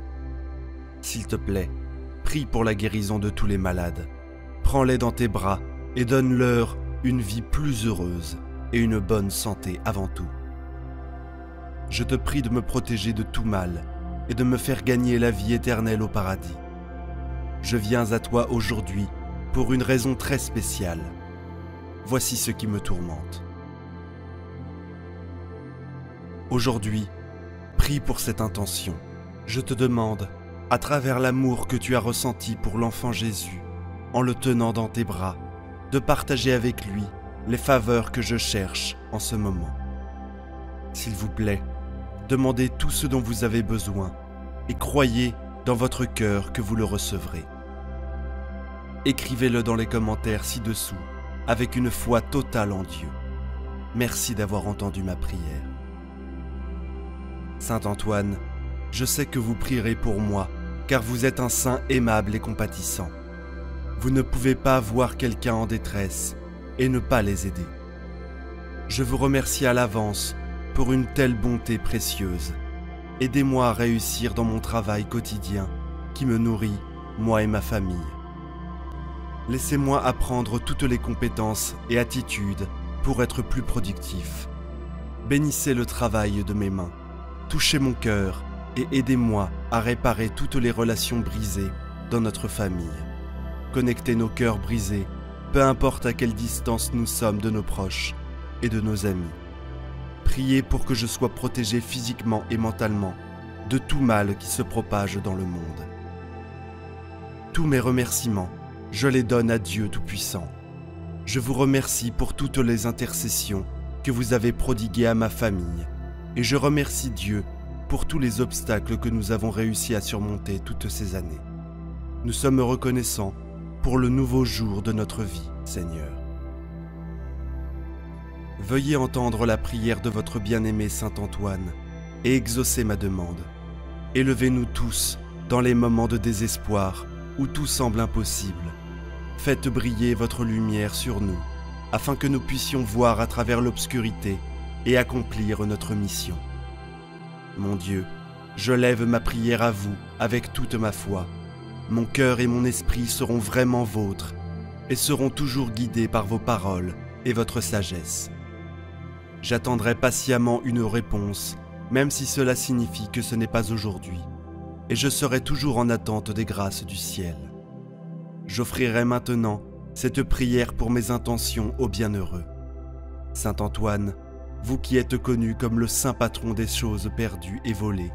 S'il te plaît, prie pour la guérison de tous les malades. Prends-les dans tes bras et donne-leur une vie plus heureuse et une bonne santé avant tout. Je te prie de me protéger de tout mal et de me faire gagner la vie éternelle au paradis. Je viens à toi aujourd'hui pour une raison très spéciale. Voici ce qui me tourmente. Aujourd'hui, prie pour cette intention. Je te demande, à travers l'amour que tu as ressenti pour l'enfant Jésus, en le tenant dans tes bras, de partager avec lui les faveurs que je cherche en ce moment. S'il vous plaît, demandez tout ce dont vous avez besoin et croyez dans votre cœur que vous le recevrez. Écrivez-le dans les commentaires ci-dessous avec une foi totale en Dieu. Merci d'avoir entendu ma prière. Saint Antoine, je sais que vous prierez pour moi car vous êtes un saint aimable et compatissant. Vous ne pouvez pas voir quelqu'un en détresse et ne pas les aider. Je vous remercie à l'avance pour une telle bonté précieuse. Aidez-moi à réussir dans mon travail quotidien qui me nourrit, moi et ma famille. Laissez-moi apprendre toutes les compétences et attitudes pour être plus productif. Bénissez le travail de mes mains, touchez mon cœur et aidez-moi à réparer toutes les relations brisées dans notre famille. Connectez nos cœurs brisés, peu importe à quelle distance nous sommes de nos proches et de nos amis. Priez pour que je sois protégé physiquement et mentalement de tout mal qui se propage dans le monde. Tous mes remerciements, je les donne à Dieu Tout-Puissant. Je vous remercie pour toutes les intercessions que vous avez prodiguées à ma famille et je remercie Dieu pour tous les obstacles que nous avons réussi à surmonter toutes ces années. Nous sommes reconnaissants pour le nouveau jour de notre vie, Seigneur. Veuillez entendre la prière de votre bien-aimé Saint Antoine et exaucer ma demande. Élevez-nous tous dans les moments de désespoir où tout semble impossible. Faites briller votre lumière sur nous, afin que nous puissions voir à travers l'obscurité et accomplir notre mission. Mon Dieu, je lève ma prière à vous avec toute ma foi. Mon cœur et mon esprit seront vraiment vôtres et seront toujours guidés par vos paroles et votre sagesse. J'attendrai patiemment une réponse, même si cela signifie que ce n'est pas aujourd'hui, et je serai toujours en attente des grâces du ciel. J'offrirai maintenant cette prière pour mes intentions au bienheureux. Saint Antoine, vous qui êtes connu comme le saint patron des choses perdues et volées,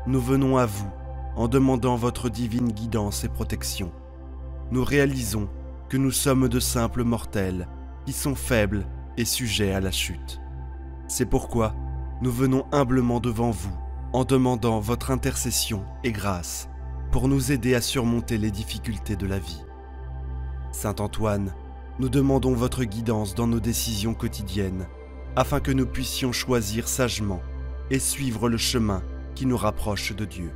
nous venons à vous en demandant votre divine guidance et protection. Nous réalisons que nous sommes de simples mortels qui sont faibles et sujets à la chute. C'est pourquoi nous venons humblement devant vous en demandant votre intercession et grâce pour nous aider à surmonter les difficultés de la vie. Saint Antoine, nous demandons votre guidance dans nos décisions quotidiennes afin que nous puissions choisir sagement et suivre le chemin qui nous rapproche de Dieu.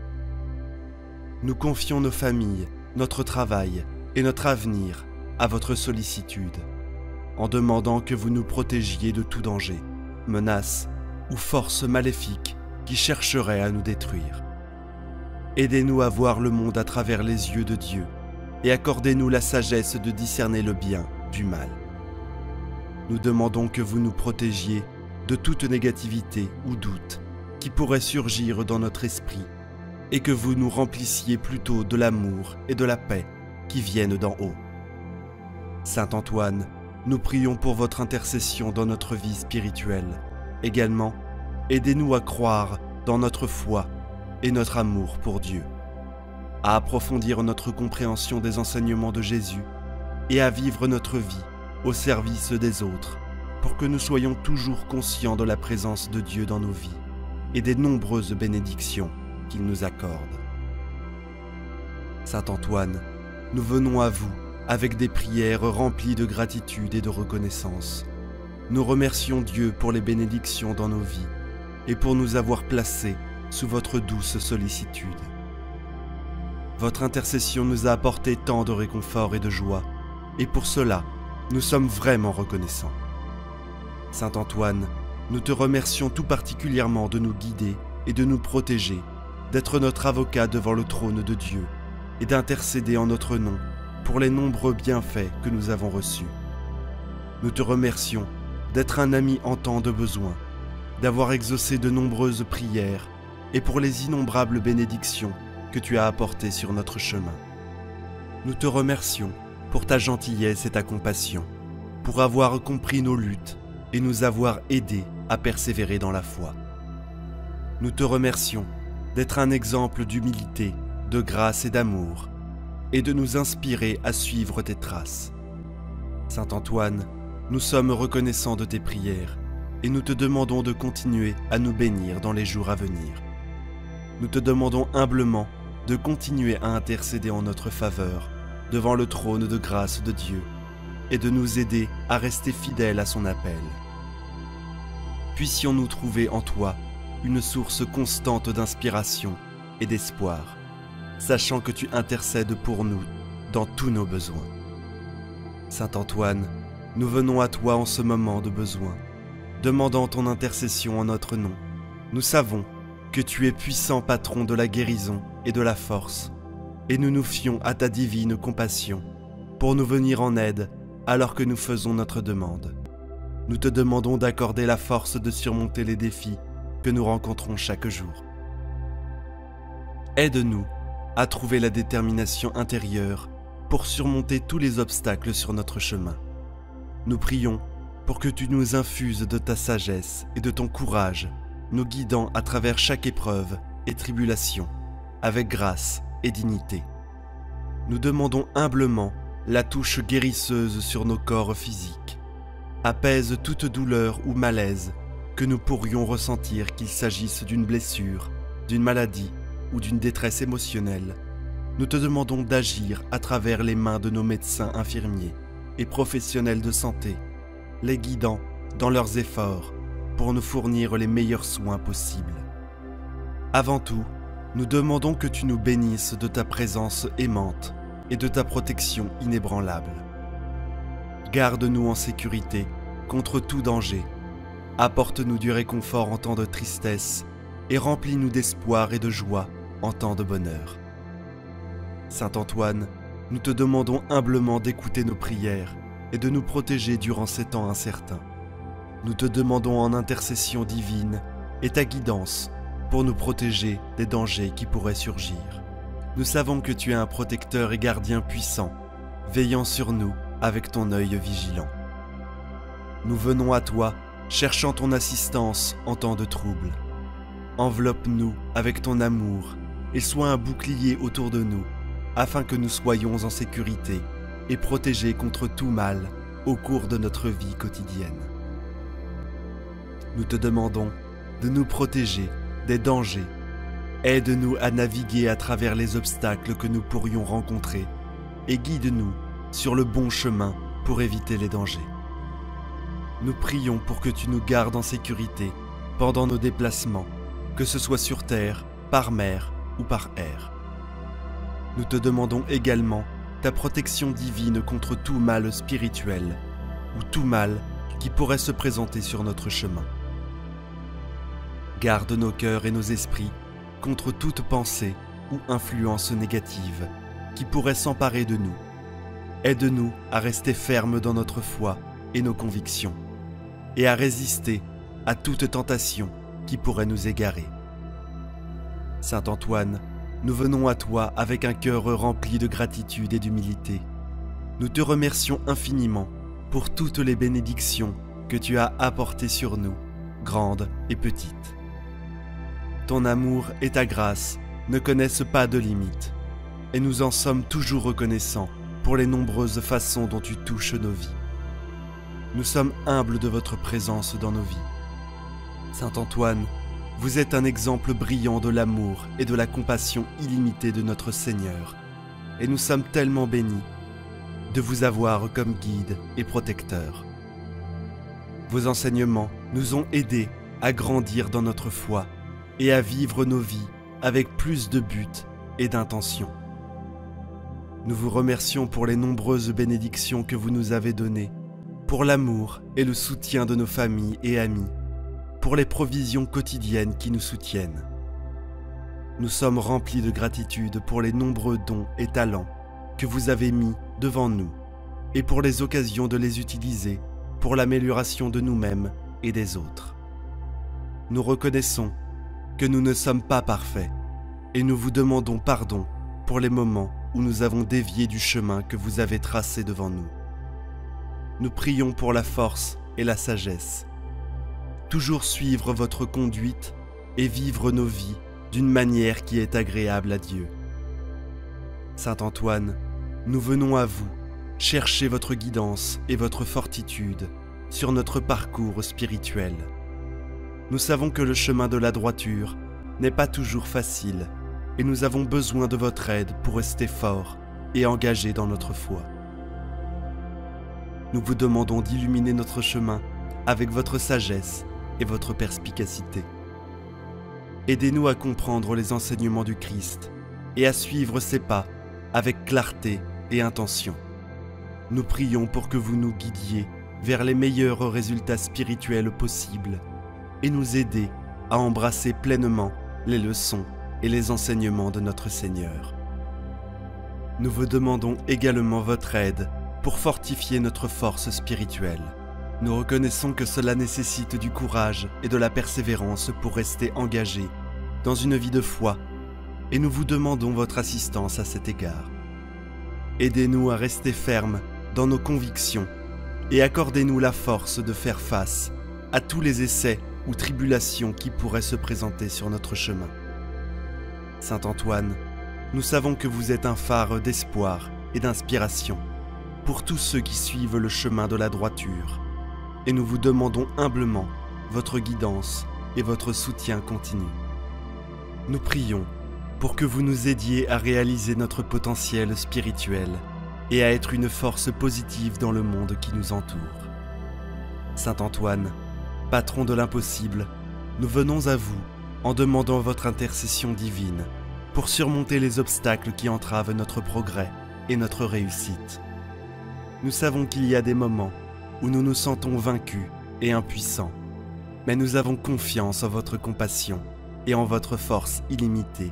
Nous confions nos familles, notre travail et notre avenir à votre sollicitude, en demandant que vous nous protégiez de tout danger, menace ou forces maléfiques qui chercheraient à nous détruire. Aidez-nous à voir le monde à travers les yeux de Dieu et accordez-nous la sagesse de discerner le bien du mal. Nous demandons que vous nous protégiez de toute négativité ou doute qui pourrait surgir dans notre esprit et que vous nous remplissiez plutôt de l'amour et de la paix qui viennent d'en haut. Saint Antoine, nous prions pour votre intercession dans notre vie spirituelle. Également, aidez-nous à croire dans notre foi et notre amour pour Dieu, à approfondir notre compréhension des enseignements de Jésus et à vivre notre vie au service des autres pour que nous soyons toujours conscients de la présence de Dieu dans nos vies et des nombreuses bénédictions qu'il nous accorde. Saint Antoine, nous venons à vous avec des prières remplies de gratitude et de reconnaissance. Nous remercions Dieu pour les bénédictions dans nos vies et pour nous avoir placés sous votre douce sollicitude. Votre intercession nous a apporté tant de réconfort et de joie, et pour cela, nous sommes vraiment reconnaissants. Saint Antoine, nous te remercions tout particulièrement de nous guider et de nous protéger, d'être notre avocat devant le trône de Dieu et d'intercéder en notre nom pour les nombreux bienfaits que nous avons reçus. Nous te remercions d'être un ami en temps de besoin, d'avoir exaucé de nombreuses prières et pour les innombrables bénédictions que tu as apportées sur notre chemin. Nous te remercions pour ta gentillesse et ta compassion, pour avoir compris nos luttes et nous avoir aidés à persévérer dans la foi. Nous te remercions d'être un exemple d'humilité, de grâce et d'amour, et de nous inspirer à suivre tes traces. Saint Antoine, nous sommes reconnaissants de tes prières, et nous te demandons de continuer à nous bénir dans les jours à venir. Nous te demandons humblement de continuer à intercéder en notre faveur devant le trône de grâce de Dieu et de nous aider à rester fidèles à son appel. Puissions-nous trouver en toi une source constante d'inspiration et d'espoir, sachant que tu intercèdes pour nous dans tous nos besoins. Saint Antoine, nous venons à toi en ce moment de besoin, demandant ton intercession en notre nom. Nous savons que tu es puissant patron de la guérison et de la force, et nous nous fions à ta divine compassion pour nous venir en aide alors que nous faisons notre demande. Nous te demandons d'accorder la force de surmonter les défis que nous rencontrons chaque jour. Aide-nous à trouver la détermination intérieure pour surmonter tous les obstacles sur notre chemin. Nous prions pour que tu nous infuses de ta sagesse et de ton courage, nous guidant à travers chaque épreuve et tribulation, avec grâce et dignité. Nous demandons humblement la touche guérisseuse sur nos corps physiques. Apaise toute douleur ou malaise que nous pourrions ressentir, qu'il s'agisse d'une blessure, d'une maladie ou d'une détresse émotionnelle. Nous te demandons d'agir à travers les mains de nos médecins infirmiers et professionnels de santé, les guidant dans leurs efforts pour nous fournir les meilleurs soins possibles. Avant tout, nous demandons que tu nous bénisses de ta présence aimante et de ta protection inébranlable. Garde-nous en sécurité contre tout danger, apporte-nous du réconfort en temps de tristesse et remplis-nous d'espoir et de joie en temps de bonheur. Saint Antoine, nous te demandons humblement d'écouter nos prières et de nous protéger durant ces temps incertains. Nous te demandons en intercession divine et ta guidance pour nous protéger des dangers qui pourraient surgir. Nous savons que tu es un protecteur et gardien puissant, veillant sur nous avec ton œil vigilant. Nous venons à toi, cherchant ton assistance en temps de trouble. Enveloppe-nous avec ton amour et sois un bouclier autour de nous, afin que nous soyons en sécurité et protégés contre tout mal au cours de notre vie quotidienne. Nous te demandons de nous protéger des dangers. Aide-nous à naviguer à travers les obstacles que nous pourrions rencontrer et guide-nous sur le bon chemin pour éviter les dangers. Nous prions pour que tu nous gardes en sécurité pendant nos déplacements, que ce soit sur terre, par mer ou par air. Nous te demandons également ta protection divine contre tout mal spirituel ou tout mal qui pourrait se présenter sur notre chemin. Garde nos cœurs et nos esprits contre toute pensée ou influence négative qui pourrait s'emparer de nous. Aide-nous à rester fermes dans notre foi et nos convictions, et à résister à toute tentation qui pourrait nous égarer. Saint Antoine, nous venons à toi avec un cœur rempli de gratitude et d'humilité. Nous te remercions infiniment pour toutes les bénédictions que tu as apportées sur nous, grandes et petites. Ton amour et ta grâce ne connaissent pas de limites, et nous en sommes toujours reconnaissants pour les nombreuses façons dont tu touches nos vies. Nous sommes humbles de votre présence dans nos vies. Saint Antoine, vous êtes un exemple brillant de l'amour et de la compassion illimitée de notre Seigneur, et nous sommes tellement bénis de vous avoir comme guide et protecteur. Vos enseignements nous ont aidés à grandir dans notre foi et à vivre nos vies avec plus de but et d'intention. Nous vous remercions pour les nombreuses bénédictions que vous nous avez données, pour l'amour et le soutien de nos familles et amis, pour les provisions quotidiennes qui nous soutiennent. Nous sommes remplis de gratitude pour les nombreux dons et talents que vous avez mis devant nous et pour les occasions de les utiliser pour l'amélioration de nous-mêmes et des autres. Nous reconnaissons que nous ne sommes pas parfaits et nous vous demandons pardon pour les moments où nous avons dévié du chemin que vous avez tracé devant nous. Nous prions pour la force et la sagesse, toujours suivre votre conduite et vivre nos vies d'une manière qui est agréable à Dieu. Saint Antoine, nous venons à vous chercher votre guidance et votre fortitude sur notre parcours spirituel. Nous savons que le chemin de la droiture n'est pas toujours facile et nous avons besoin de votre aide pour rester forts et engagés dans notre foi. Nous vous demandons d'illuminer notre chemin avec votre sagesse et votre perspicacité. Aidez-nous à comprendre les enseignements du Christ et à suivre ses pas avec clarté et intention. Nous prions pour que vous nous guidiez vers les meilleurs résultats spirituels possibles et nous aider à embrasser pleinement les leçons et les enseignements de notre Seigneur. Nous vous demandons également votre aide pour fortifier notre force spirituelle. Nous reconnaissons que cela nécessite du courage et de la persévérance pour rester engagés dans une vie de foi, et nous vous demandons votre assistance à cet égard. Aidez-nous à rester fermes dans nos convictions et accordez-nous la force de faire face à tous les essais ou tribulations qui pourraient se présenter sur notre chemin. Saint Antoine, nous savons que vous êtes un phare d'espoir et d'inspiration pour tous ceux qui suivent le chemin de la droiture, et nous vous demandons humblement votre guidance et votre soutien continu. Nous prions pour que vous nous aidiez à réaliser notre potentiel spirituel et à être une force positive dans le monde qui nous entoure. Saint Antoine, patron de l'impossible, nous venons à vous en demandant votre intercession divine pour surmonter les obstacles qui entravent notre progrès et notre réussite. Nous savons qu'il y a des moments où nous nous sentons vaincus et impuissants, mais nous avons confiance en votre compassion et en votre force illimitée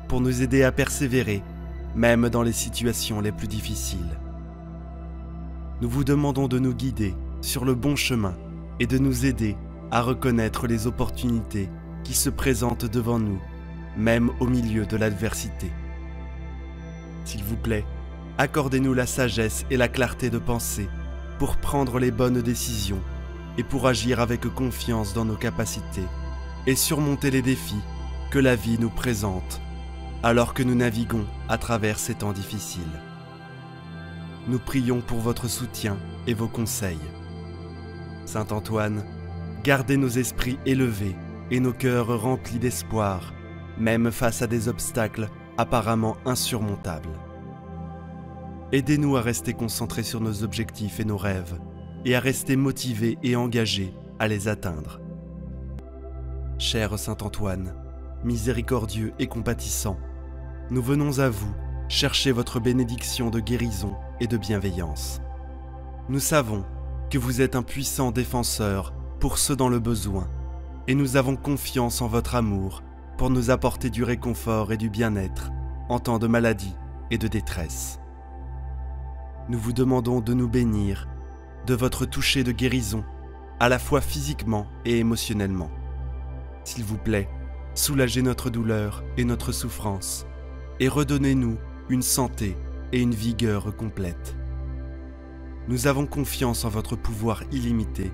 pour nous aider à persévérer, même dans les situations les plus difficiles. Nous vous demandons de nous guider sur le bon chemin et de nous aider à reconnaître les opportunités qui se présentent devant nous, même au milieu de l'adversité. S'il vous plaît, accordez-nous la sagesse et la clarté de pensée pour prendre les bonnes décisions et pour agir avec confiance dans nos capacités et surmonter les défis que la vie nous présente alors que nous naviguons à travers ces temps difficiles. Nous prions pour votre soutien et vos conseils. Saint Antoine, gardez nos esprits élevés et nos cœurs remplis d'espoir, même face à des obstacles apparemment insurmontables. Aidez-nous à rester concentrés sur nos objectifs et nos rêves, et à rester motivés et engagés à les atteindre. Cher Saint Antoine, miséricordieux et compatissant, nous venons à vous chercher votre bénédiction de guérison et de bienveillance. Nous savons que vous êtes un puissant défenseur pour ceux dans le besoin, et nous avons confiance en votre amour pour nous apporter du réconfort et du bien-être en temps de maladie et de détresse. Nous vous demandons de nous bénir de votre toucher de guérison, à la fois physiquement et émotionnellement. S'il vous plaît, soulagez notre douleur et notre souffrance, et redonnez-nous une santé et une vigueur complète. Nous avons confiance en votre pouvoir illimité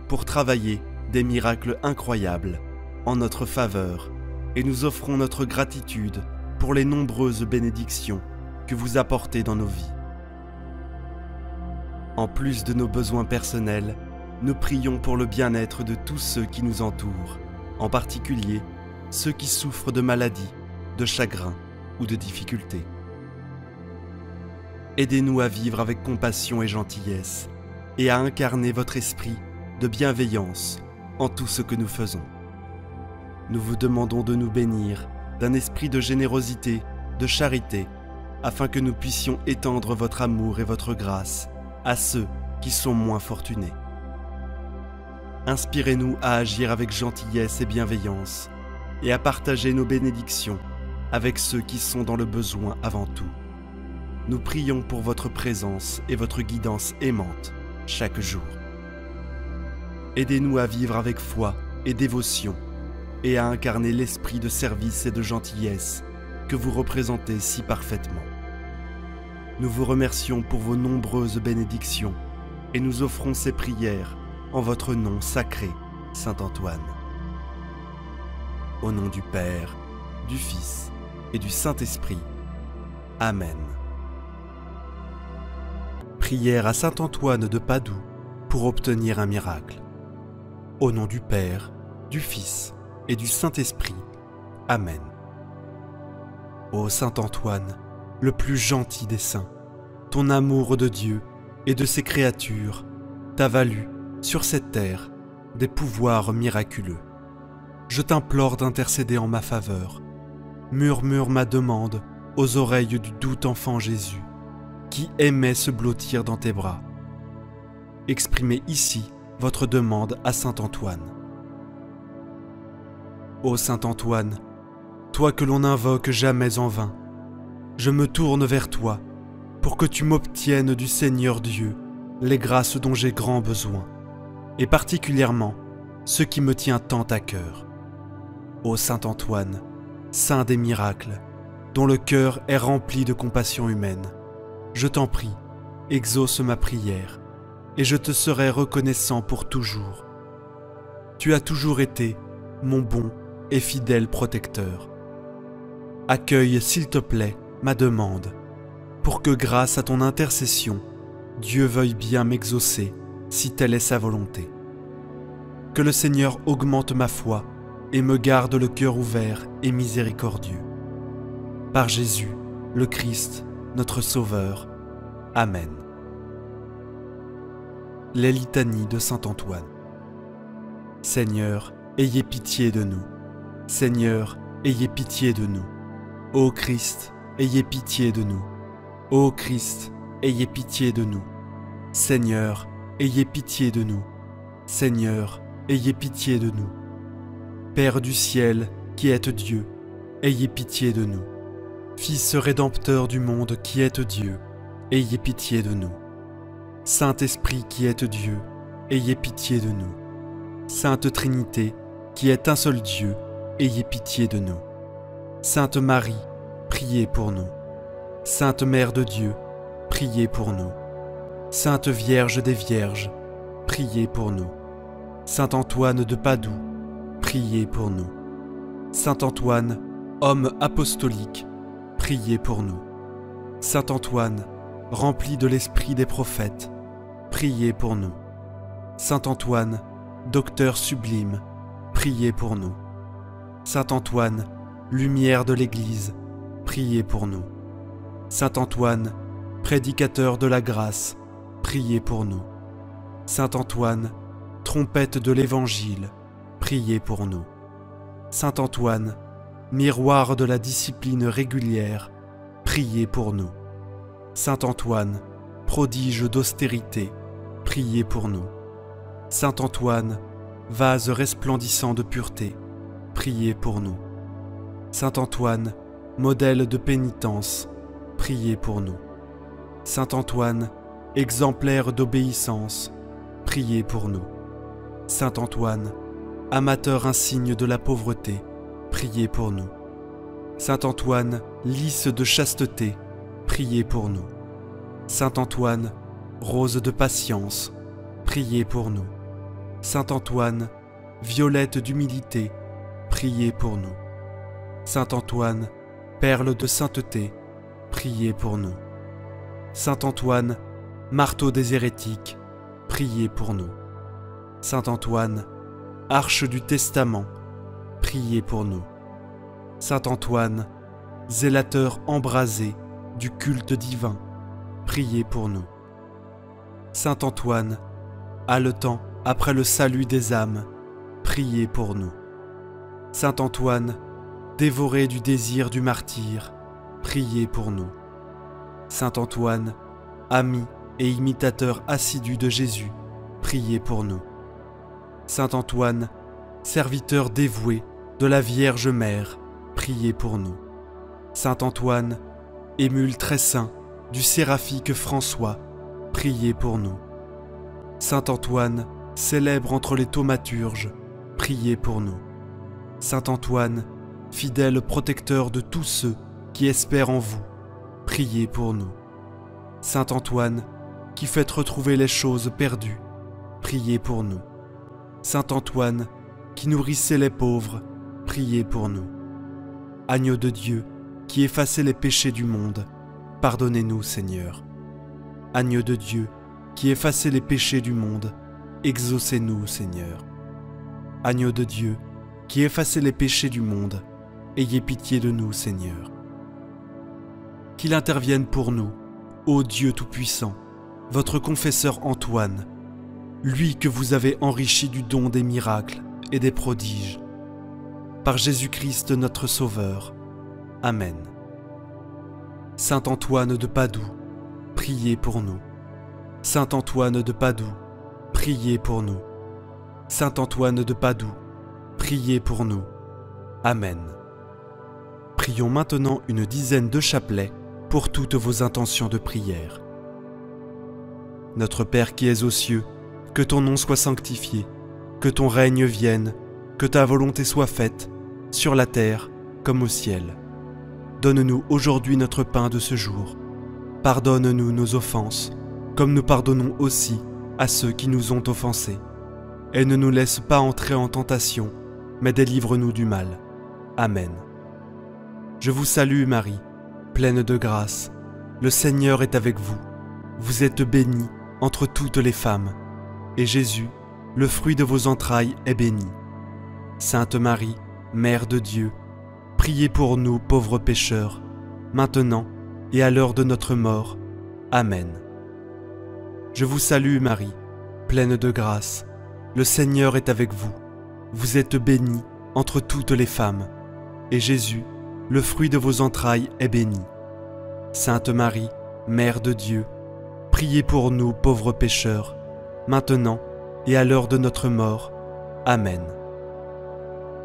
pour travailler des miracles incroyables en notre faveur, et nous offrons notre gratitude pour les nombreuses bénédictions que vous apportez dans nos vies. En plus de nos besoins personnels, nous prions pour le bien-être de tous ceux qui nous entourent, en particulier ceux qui souffrent de maladies, de chagrins ou de difficultés. Aidez-nous à vivre avec compassion et gentillesse, et à incarner votre esprit de bienveillance en tout ce que nous faisons. Nous vous demandons de nous bénir d'un esprit de générosité, de charité, afin que nous puissions étendre votre amour et votre grâce à ceux qui sont moins fortunés. Inspirez-nous à agir avec gentillesse et bienveillance, et à partager nos bénédictions avec ceux qui sont dans le besoin avant tout. Nous prions pour votre présence et votre guidance aimante chaque jour. Aidez-nous à vivre avec foi et dévotion, et à incarner l'esprit de service et de gentillesse que vous représentez si parfaitement. Nous vous remercions pour vos nombreuses bénédictions, et nous offrons ces prières en votre nom sacré, Saint Antoine. Au nom du Père, du Fils et du Saint-Esprit. Amen. Prière à Saint Antoine de Padoue pour obtenir un miracle. Au nom du Père, du Fils et du Saint-Esprit. Amen. Ô Saint Antoine, le plus gentil des saints, ton amour de Dieu et de ses créatures t'a valu, sur cette terre, des pouvoirs miraculeux. Je t'implore d'intercéder en ma faveur. Murmure ma demande aux oreilles du doux enfant Jésus, qui aimait se blottir dans tes bras. Exprimez ici votre demande à Saint Antoine. Ô Saint Antoine, toi que l'on invoque jamais en vain, je me tourne vers toi pour que tu m'obtiennes du Seigneur Dieu les grâces dont j'ai grand besoin, et particulièrement ce qui me tient tant à cœur. Ô Saint Antoine, saint des miracles, dont le cœur est rempli de compassion humaine, je t'en prie, exauce ma prière, et je te serai reconnaissant pour toujours. Tu as toujours été mon bon et fidèle protecteur. Accueille, s'il te plaît, ma demande, pour que grâce à ton intercession, Dieu veuille bien m'exaucer, si telle est sa volonté. Que le Seigneur augmente ma foi et me garde le cœur ouvert et miséricordieux. Par Jésus, le Christ, notre Sauveur. Amen. Les litanies de Saint Antoine. Seigneur, ayez pitié de nous. Seigneur, ayez pitié de nous. Ô Christ, ayez pitié de nous. Ô Christ, ayez pitié de nous. Seigneur, ayez pitié de nous. Seigneur, ayez pitié de nous. Père du ciel, qui êtes Dieu, ayez pitié de nous. Fils rédempteur du monde, qui êtes Dieu, ayez pitié de nous. Saint-Esprit, qui êtes Dieu, ayez pitié de nous. Sainte Trinité, qui est un seul Dieu, ayez pitié de nous. Sainte Marie, priez pour nous. Sainte Mère de Dieu, priez pour nous. Sainte Vierge des Vierges, priez pour nous. Saint Antoine de Padoue, priez pour nous. Saint Antoine, homme apostolique, priez pour nous. Saint Antoine, rempli de l'esprit des prophètes, priez pour nous. Saint Antoine, docteur sublime, priez pour nous. Saint Antoine, lumière de l'Église, priez pour nous. Saint Antoine, prédicateur de la grâce, priez pour nous. Saint Antoine, trompette de l'Évangile, priez pour nous. Saint Antoine, miroir de la discipline régulière, priez pour nous. Saint Antoine, prodige d'austérité, priez pour nous. Saint Antoine, vase resplendissant de pureté, priez pour nous. Saint Antoine, modèle de pénitence, priez pour nous. Saint Antoine, exemplaire d'obéissance, priez pour nous. Saint Antoine, amateur insigne de la pauvreté, priez pour nous. Saint Antoine, lys de chasteté, priez pour nous. Saint Antoine, rose de patience, priez pour nous. Saint Antoine, violette d'humilité, priez pour nous. Saint Antoine, perle de sainteté, priez pour nous. Saint Antoine, marteau des hérétiques, priez pour nous. Saint Antoine, arche du testament, priez pour nous. Saint Antoine, zélateur embrasé du culte divin, priez pour nous. Saint Antoine, haletant après le salut des âmes, priez pour nous. Saint Antoine, dévoré du désir du martyr, priez pour nous. Saint Antoine, ami et imitateur assidu de Jésus, priez pour nous. Saint Antoine, serviteur dévoué de la Vierge Mère, priez pour nous. Saint Antoine, émule très saint du séraphique François, priez pour nous. Saint Antoine, célèbre entre les thaumaturges, priez pour nous. Saint Antoine, fidèle protecteur de tous ceux qui espèrent en vous, priez pour nous. Saint Antoine, qui faites retrouver les choses perdues, priez pour nous. Saint Antoine, qui nourrissez les pauvres, priez pour nous. Agneau de Dieu, qui effacez les péchés du monde, pardonnez-nous, Seigneur. Agneau de Dieu, qui effacez les péchés du monde, exaucez-nous, Seigneur. Agneau de Dieu, qui effacez les péchés du monde, ayez pitié de nous, Seigneur. Qu'il intervienne pour nous, ô Dieu Tout-Puissant, votre confesseur Antoine, lui que vous avez enrichi du don des miracles et des prodiges. Par Jésus-Christ notre Sauveur. Amen. Saint Antoine de Padoue, priez pour nous. Saint Antoine de Padoue, priez pour nous. Saint Antoine de Padoue, priez pour nous. Amen. Prions maintenant une dizaine de chapelets pour toutes vos intentions de prière. Notre Père qui es aux cieux, que ton nom soit sanctifié, que ton règne vienne, que ta volonté soit faite, sur la terre comme au ciel. Donne-nous aujourd'hui notre pain de ce jour. Pardonne-nous nos offenses, comme nous pardonnons aussi à ceux qui nous ont offensés. Et ne nous laisse pas entrer en tentation, mais délivre-nous du mal. Amen. Je vous salue Marie, pleine de grâce. Le Seigneur est avec vous. Vous êtes bénie entre toutes les femmes, et Jésus, le fruit de vos entrailles, est béni. Sainte Marie, Mère de Dieu, priez pour nous pauvres pécheurs, maintenant et à l'heure de notre mort. Amen. Je vous salue Marie, pleine de grâce. Le Seigneur est avec vous. Vous êtes bénie entre toutes les femmes, et Jésus, le fruit de vos entrailles, est béni. Sainte Marie, Mère de Dieu, priez pour nous pauvres pécheurs, maintenant et à l'heure de notre mort. Amen.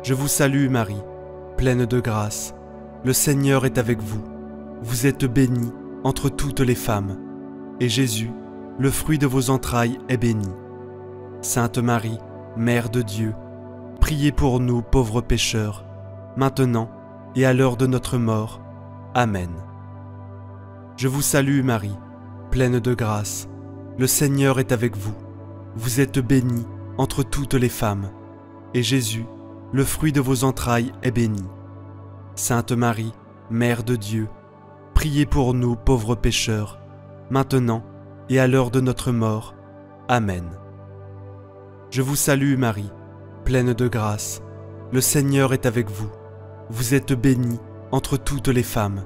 Je vous salue Marie, pleine de grâce. Le Seigneur est avec vous. Vous êtes bénie entre toutes les femmes, et Jésus, le fruit de vos entrailles, est béni. Sainte Marie, Mère de Dieu, priez pour nous pauvres pécheurs, maintenant et à l'heure de notre mort. Amen. Je vous salue Marie, pleine de grâce. Le Seigneur est avec vous. Vous êtes bénie entre toutes les femmes, et Jésus, le fruit de vos entrailles, est béni. Sainte Marie, Mère de Dieu, priez pour nous pauvres pécheurs, maintenant et à l'heure de notre mort. Amen. Je vous salue Marie, pleine de grâce. Le Seigneur est avec vous. Vous êtes bénie entre toutes les femmes,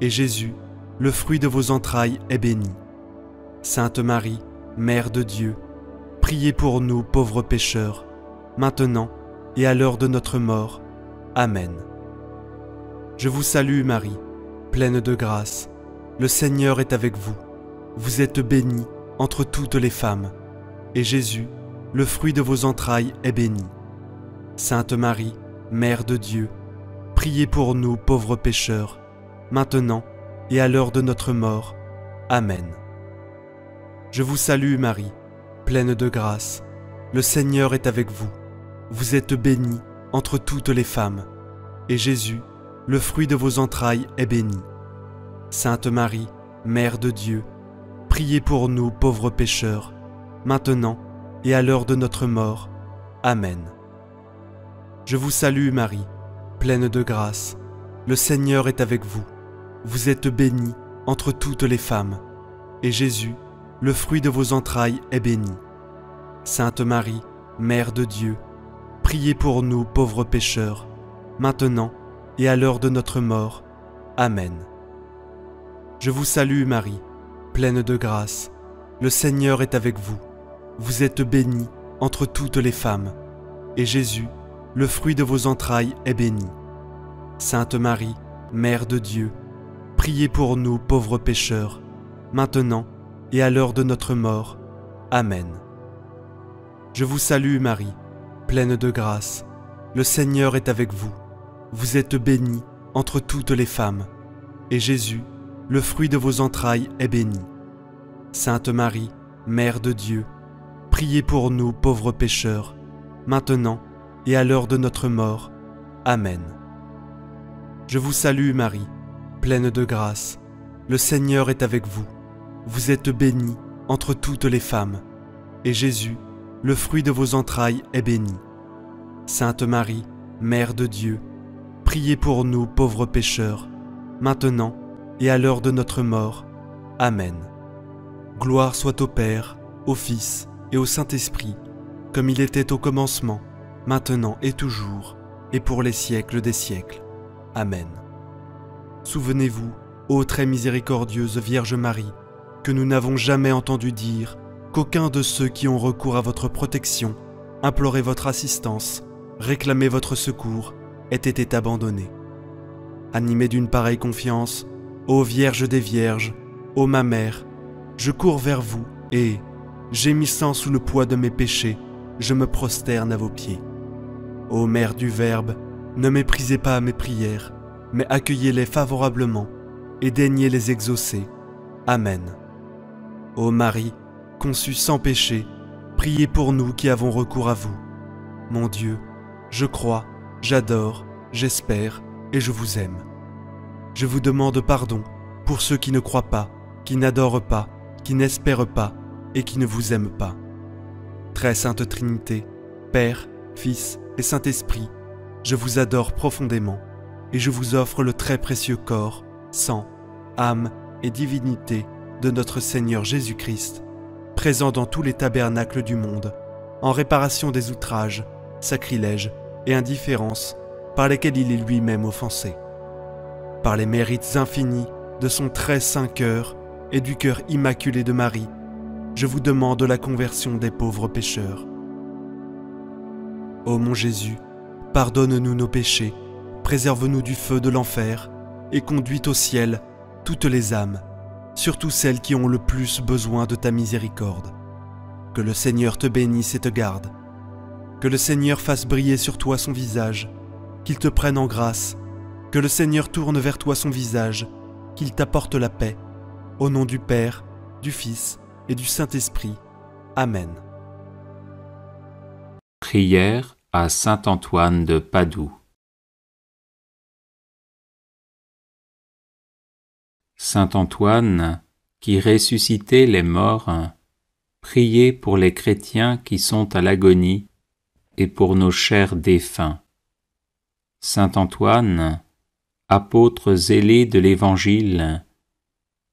et Jésus, le fruit de vos entrailles, est béni. Sainte Marie, Mère de Dieu, priez pour nous pauvres pécheurs, maintenant et à l'heure de notre mort. Amen. Je vous salue Marie, pleine de grâce. Le Seigneur est avec vous. Vous êtes bénie entre toutes les femmes, et Jésus, le fruit de vos entrailles est béni. Sainte Marie, Mère de Dieu, priez pour nous pauvres pécheurs, maintenant et à l'heure de notre mort. Amen. Je vous salue Marie, pleine de grâce. Le Seigneur est avec vous. Vous êtes bénie entre toutes les femmes, et Jésus, le fruit de vos entrailles, est béni. Sainte Marie, Mère de Dieu, priez pour nous pauvres pécheurs, maintenant et à l'heure de notre mort. Amen. Je vous salue Marie, pleine de grâce. Le Seigneur est avec vous. Vous êtes bénie entre toutes les femmes, et Jésus, le fruit de vos entrailles, est béni. Sainte Marie, Mère de Dieu, priez pour nous pauvres pécheurs, maintenant et à l'heure de notre mort. Amen. Je vous salue Marie, pleine de grâce. Le Seigneur est avec vous. Vous êtes bénie entre toutes les femmes, et Jésus, le fruit de vos entrailles, est béni. Sainte Marie, Mère de Dieu, priez pour nous pauvres pécheurs, maintenant et à l'heure de notre mort. Amen. Je vous salue Marie, pleine de grâce. Le Seigneur est avec vous. Vous êtes bénie entre toutes les femmes, et Jésus, le fruit de vos entrailles, est béni. Sainte Marie, Mère de Dieu, priez pour nous pauvres pécheurs, maintenant et à l'heure de notre mort. Amen. Je vous salue Marie, pleine de grâce. Le Seigneur est avec vous. Vous êtes bénie entre toutes les femmes, et Jésus, le fruit de vos entrailles, est béni. Sainte Marie, Mère de Dieu, priez pour nous pauvres pécheurs, maintenant et à l'heure de notre mort. Amen. Gloire soit au Père, au Fils et au Saint-Esprit, comme il était au commencement, maintenant et toujours, et pour les siècles des siècles. Amen. Souvenez-vous, ô très miséricordieuse Vierge Marie, que nous n'avons jamais entendu dire qu'aucun de ceux qui ont recours à votre protection, imploré votre assistance, réclamé votre secours, ait été abandonné. Animé d'une pareille confiance, ô Vierge des Vierges, ô ma Mère, je cours vers vous et, gémissant sous le poids de mes péchés, je me prosterne à vos pieds. Ô Mère du Verbe, ne méprisez pas mes prières, mais accueillez-les favorablement et daignez les exaucer. Amen. Ô Marie, conçue sans péché, priez pour nous qui avons recours à vous. Mon Dieu, je crois, j'adore, j'espère et je vous aime. Je vous demande pardon pour ceux qui ne croient pas, qui n'adorent pas, qui n'espèrent pas et qui ne vous aiment pas. Très sainte Trinité, Père, Fils et Saint-Esprit, je vous adore profondément et je vous offre le très précieux corps, sang, âme et divinité de notre Seigneur Jésus-Christ, présent dans tous les tabernacles du monde, en réparation des outrages, sacrilèges et indifférences par lesquels il est lui-même offensé. Par les mérites infinis de son très saint cœur et du cœur immaculé de Marie, je vous demande la conversion des pauvres pécheurs. Ô mon Jésus, pardonne-nous nos péchés, préserve-nous du feu de l'enfer et conduis au ciel toutes les âmes, surtout celles qui ont le plus besoin de ta miséricorde. Que le Seigneur te bénisse et te garde. Que le Seigneur fasse briller sur toi son visage, qu'il te prenne en grâce. Que le Seigneur tourne vers toi son visage, qu'il t'apporte la paix. Au nom du Père, du Fils et du Saint-Esprit. Amen. Prière à saint Antoine de Padoue. Saint Antoine, qui ressuscitait les morts, priez pour les chrétiens qui sont à l'agonie et pour nos chers défunts. Saint Antoine, apôtre zélé de l'Évangile,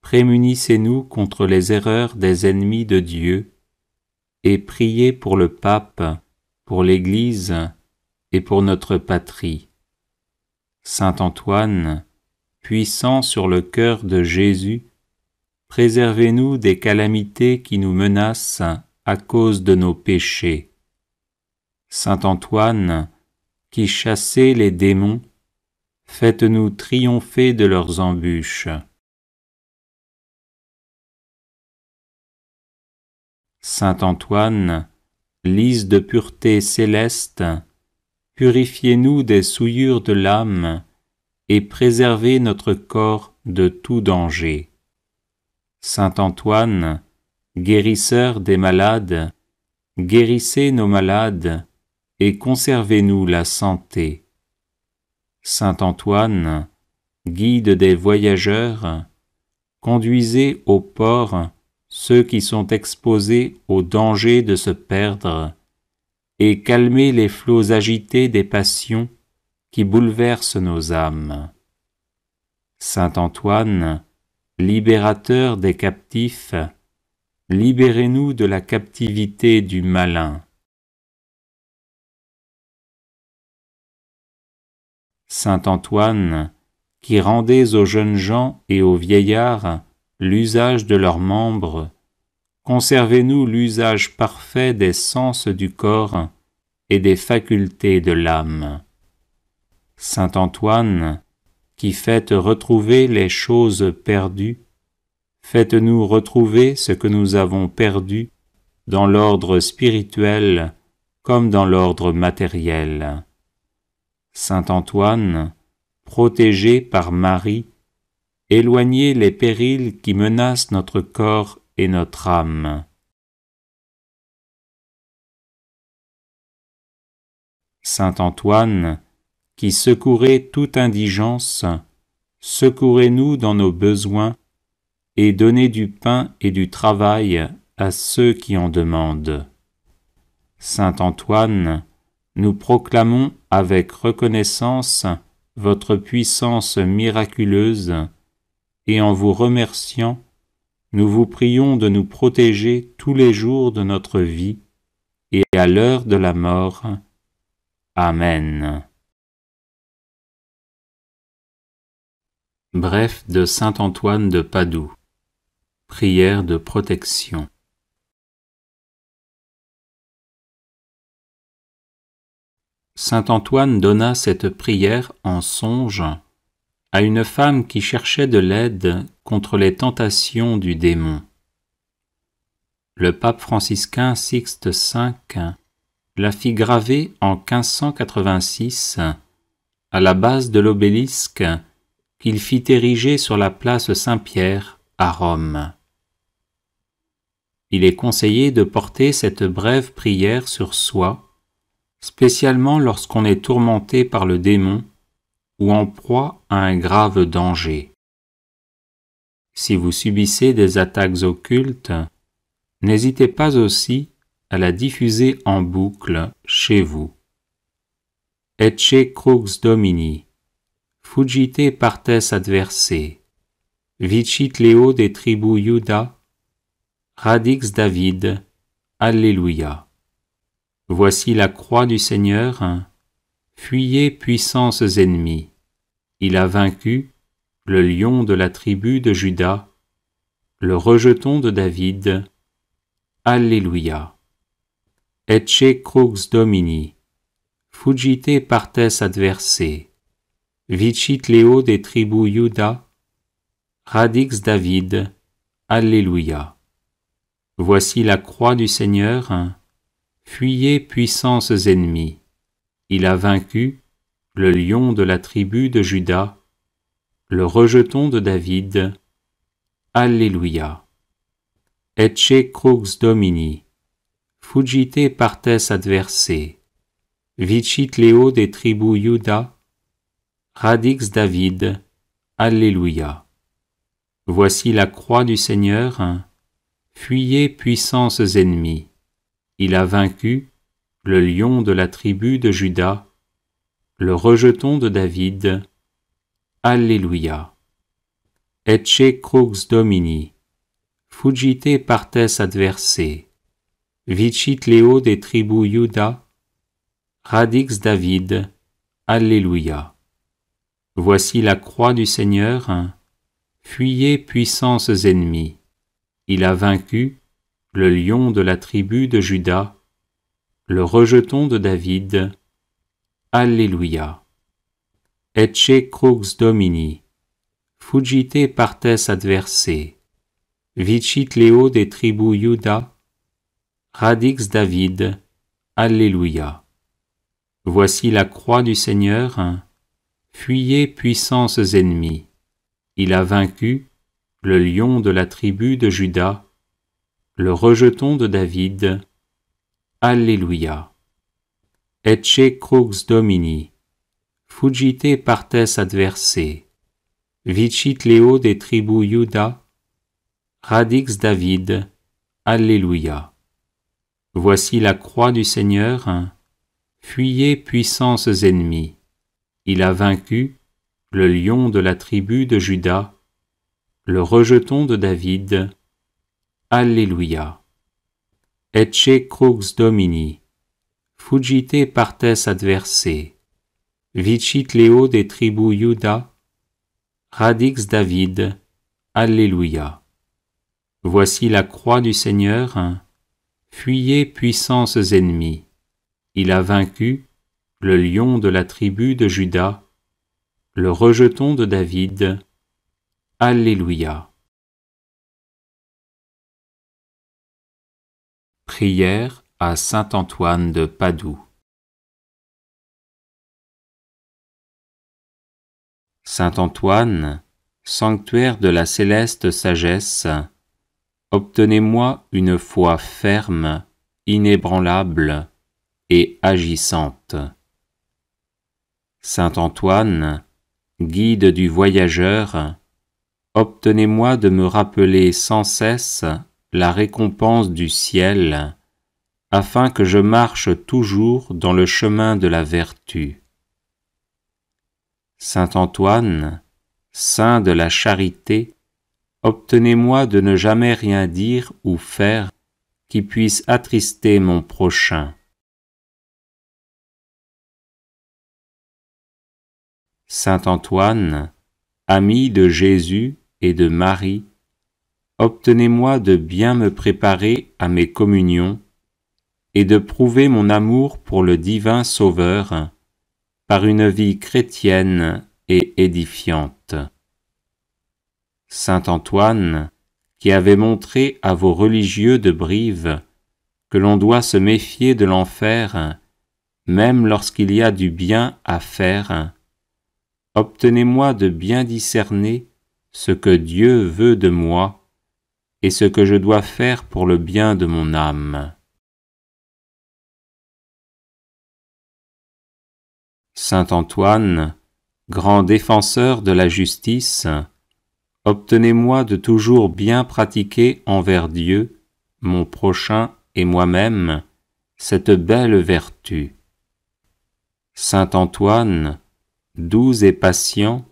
prémunissez-nous contre les erreurs des ennemis de Dieu et priez pour le pape, pour l'Église et pour notre patrie. Saint Antoine, puissant sur le cœur de Jésus, préservez-nous des calamités qui nous menacent à cause de nos péchés. Saint Antoine, qui chassez les démons, faites-nous triompher de leurs embûches. Saint Antoine, lys de pureté céleste, purifiez-nous des souillures de l'âme et préservez notre corps de tout danger. Saint Antoine, guérisseur des malades, guérissez nos malades et conservez-nous la santé. Saint Antoine, guide des voyageurs, conduisez au port ceux qui sont exposés au danger de se perdre et calmez les flots agités des passions qui bouleversent nos âmes. Saint Antoine, libérateur des captifs, libérez-nous de la captivité du malin. Saint Antoine, qui rendez aux jeunes gens et aux vieillards l'usage de leurs membres, conservez-nous l'usage parfait des sens du corps et des facultés de l'âme. Saint Antoine, qui faites retrouver les choses perdues, faites-nous retrouver ce que nous avons perdu dans l'ordre spirituel comme dans l'ordre matériel. Saint Antoine, protégé par Marie, éloignez les périls qui menacent notre corps et notre âme. Saint Antoine, qui secourez toute indigence, secourez-nous dans nos besoins et donnez du pain et du travail à ceux qui en demandent. Saint Antoine, nous proclamons avec reconnaissance votre puissance miraculeuse et en vous remerciant, nous vous prions de nous protéger tous les jours de notre vie et à l'heure de la mort. Amen. Bref de Saint Antoine de Padoue. Prière de protection. Saint Antoine donna cette prière en songe à une femme qui cherchait de l'aide contre les tentations du démon. Le pape franciscain Sixte V la fit graver en 1586 à la base de l'obélisque qu'il fit ériger sur la place Saint-Pierre à Rome. Il est conseillé de porter cette brève prière sur soi, spécialement lorsqu'on est tourmenté par le démon ou en proie à un grave danger. Si vous subissez des attaques occultes, n'hésitez pas aussi à la diffuser en boucle chez vous. Ecce crux Domini, fuggite partes adversae, vicit Leo de tribu Iuda, radix David, Alléluia. Voici la croix du Seigneur, fuyez puissances ennemies. Il a vaincu le lion de la tribu de Juda, le rejeton de David. Alléluia. Ecce crux Domini, fuggite partes adversae, vicit Leo de tribu Iuda, radix David. Alléluia. Voici la croix du Seigneur, fuyez puissances ennemies. Il a vaincu le lion de la tribu de Juda, le rejeton de David. Alléluia. Ecce crux Domini, fuggite partes adversae, vicit Leo de tribu Iuda, radix David. Alléluia. Voici la croix du Seigneur, fuyez puissances ennemies. Il a vaincu le lion de la tribu de Juda, le rejeton de David. Alléluia. Ecce crux Domini, fuggite partes adversae, vicit Leo de tribu Iuda, radix David. Alléluia. Voici la croix du Seigneur, fuyez puissances ennemies. Il a vaincu le lion de la tribu de Juda, le rejeton de David. Alléluia. Ecce crux Domini, fuggite partes adversae, vicit Leo de tribu Iuda, radix David. Alléluia. Voici la croix du Seigneur. Fuyez, puissances ennemies. Il a vaincu le lion de la tribu de Juda, le rejeton de David. Alléluia. Ecce crux Domini. Fuggite partes adversae. Vicit Leo des tribus Juda. Radix David. Alléluia. Voici la croix du Seigneur. Fuyez, puissances ennemies. Il a vaincu le lion de la tribu de Juda, le rejeton de David. Alléluia. Ecce crux Domini. Fuggite partes adversae. Vicit Leo des tribus Juda. Radix David. Alléluia. Voici la croix du Seigneur. Fuyez, puissances ennemies. Il a vaincu le lion de la tribu de Juda, le rejeton de David. Alléluia. Prière à saint Antoine de Padoue. Saint Antoine, sanctuaire de la céleste sagesse, obtenez-moi une foi ferme, inébranlable et agissante. Saint Antoine, guide du voyageur, obtenez-moi de me rappeler sans cesse la récompense du ciel, afin que je marche toujours dans le chemin de la vertu. Saint Antoine, saint de la charité, obtenez-moi de ne jamais rien dire ou faire qui puisse attrister mon prochain. Saint Antoine, ami de Jésus et de Marie, obtenez-moi de bien me préparer à mes communions et de prouver mon amour pour le divin Sauveur par une vie chrétienne et édifiante. Saint Antoine, qui avait montré à vos religieux de Brive que l'on doit se méfier de l'enfer, même lorsqu'il y a du bien à faire, obtenez-moi de bien discerner ce que Dieu veut de moi et ce que je dois faire pour le bien de mon âme. Saint Antoine, grand défenseur de la justice, obtenez-moi de toujours bien pratiquer envers Dieu, mon prochain et moi-même, cette belle vertu. Saint Antoine, doux et patient,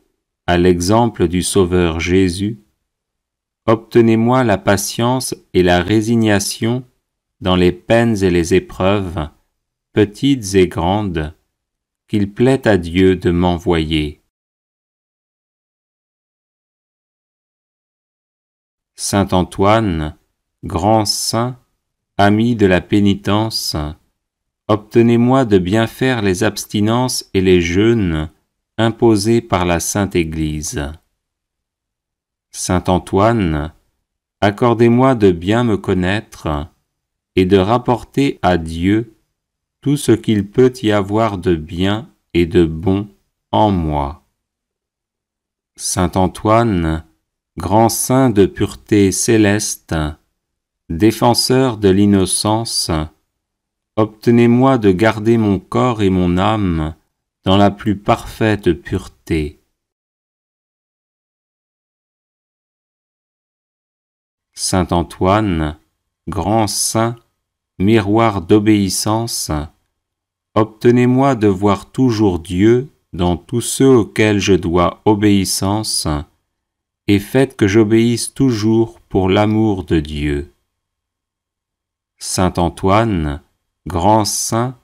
à l'exemple du Sauveur Jésus, obtenez-moi la patience et la résignation dans les peines et les épreuves, petites et grandes, qu'il plaît à Dieu de m'envoyer. Saint Antoine, grand saint, ami de la pénitence, obtenez-moi de bien faire les abstinences et les jeûnes imposés par la Sainte Église. Saint Antoine, accordez-moi de bien me connaître et de rapporter à Dieu tout ce qu'il peut y avoir de bien et de bon en moi. Saint Antoine, grand saint de pureté céleste, défenseur de l'innocence, obtenez-moi de garder mon corps et mon âme dans la plus parfaite pureté. Saint Antoine, grand saint, miroir d'obéissance, obtenez-moi de voir toujours Dieu dans tous ceux auxquels je dois obéissance, et faites que j'obéisse toujours pour l'amour de Dieu. Saint Antoine, grand saint,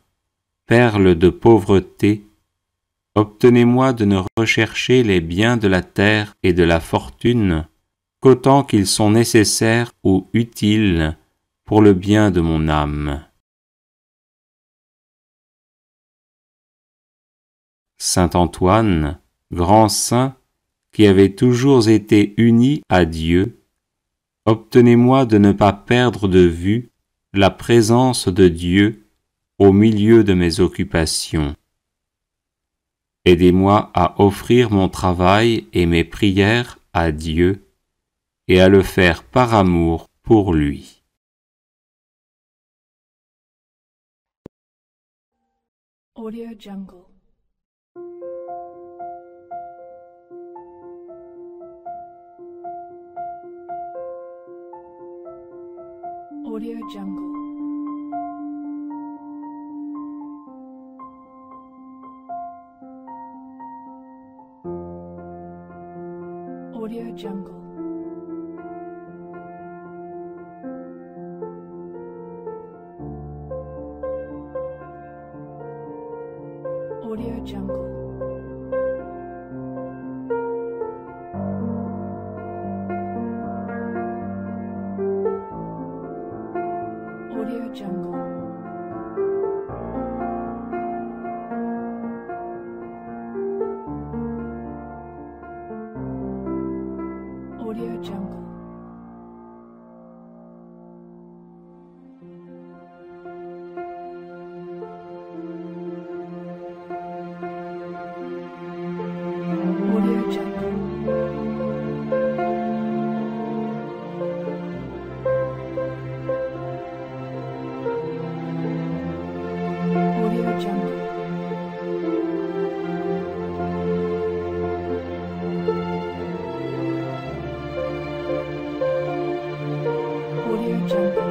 perle de pauvreté, obtenez-moi de ne rechercher les biens de la terre et de la fortune qu'autant qu'ils sont nécessaires ou utiles pour le bien de mon âme. Saint Antoine, grand saint, qui avait toujours été uni à Dieu, obtenez-moi de ne pas perdre de vue la présence de Dieu au milieu de mes occupations. Aidez-moi à offrir mon travail et mes prières à Dieu et à le faire par amour pour lui. Audio Jungle. Audio Jungle. Audio Jungle. Audio Jungle. Audio Jungle. Audio Jungle. Audio Jungle. Audio Jungle. Audio Jungle. Audio Jungle.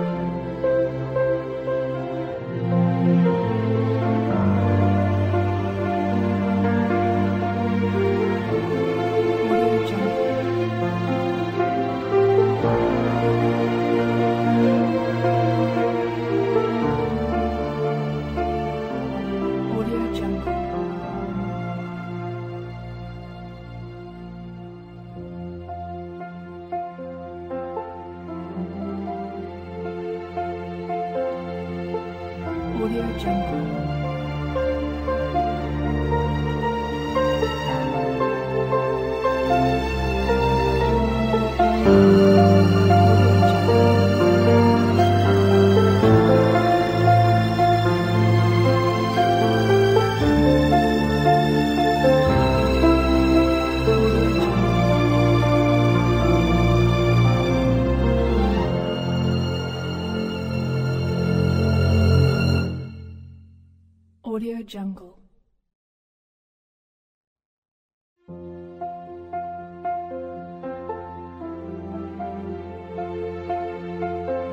Audio Jungle. Audio Jungle. Audio Jungle.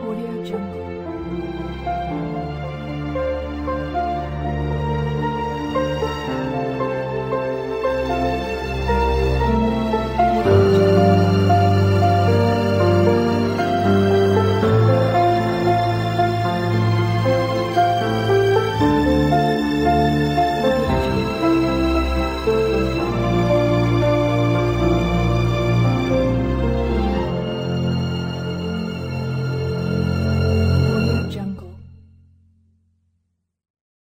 Audio Jungle.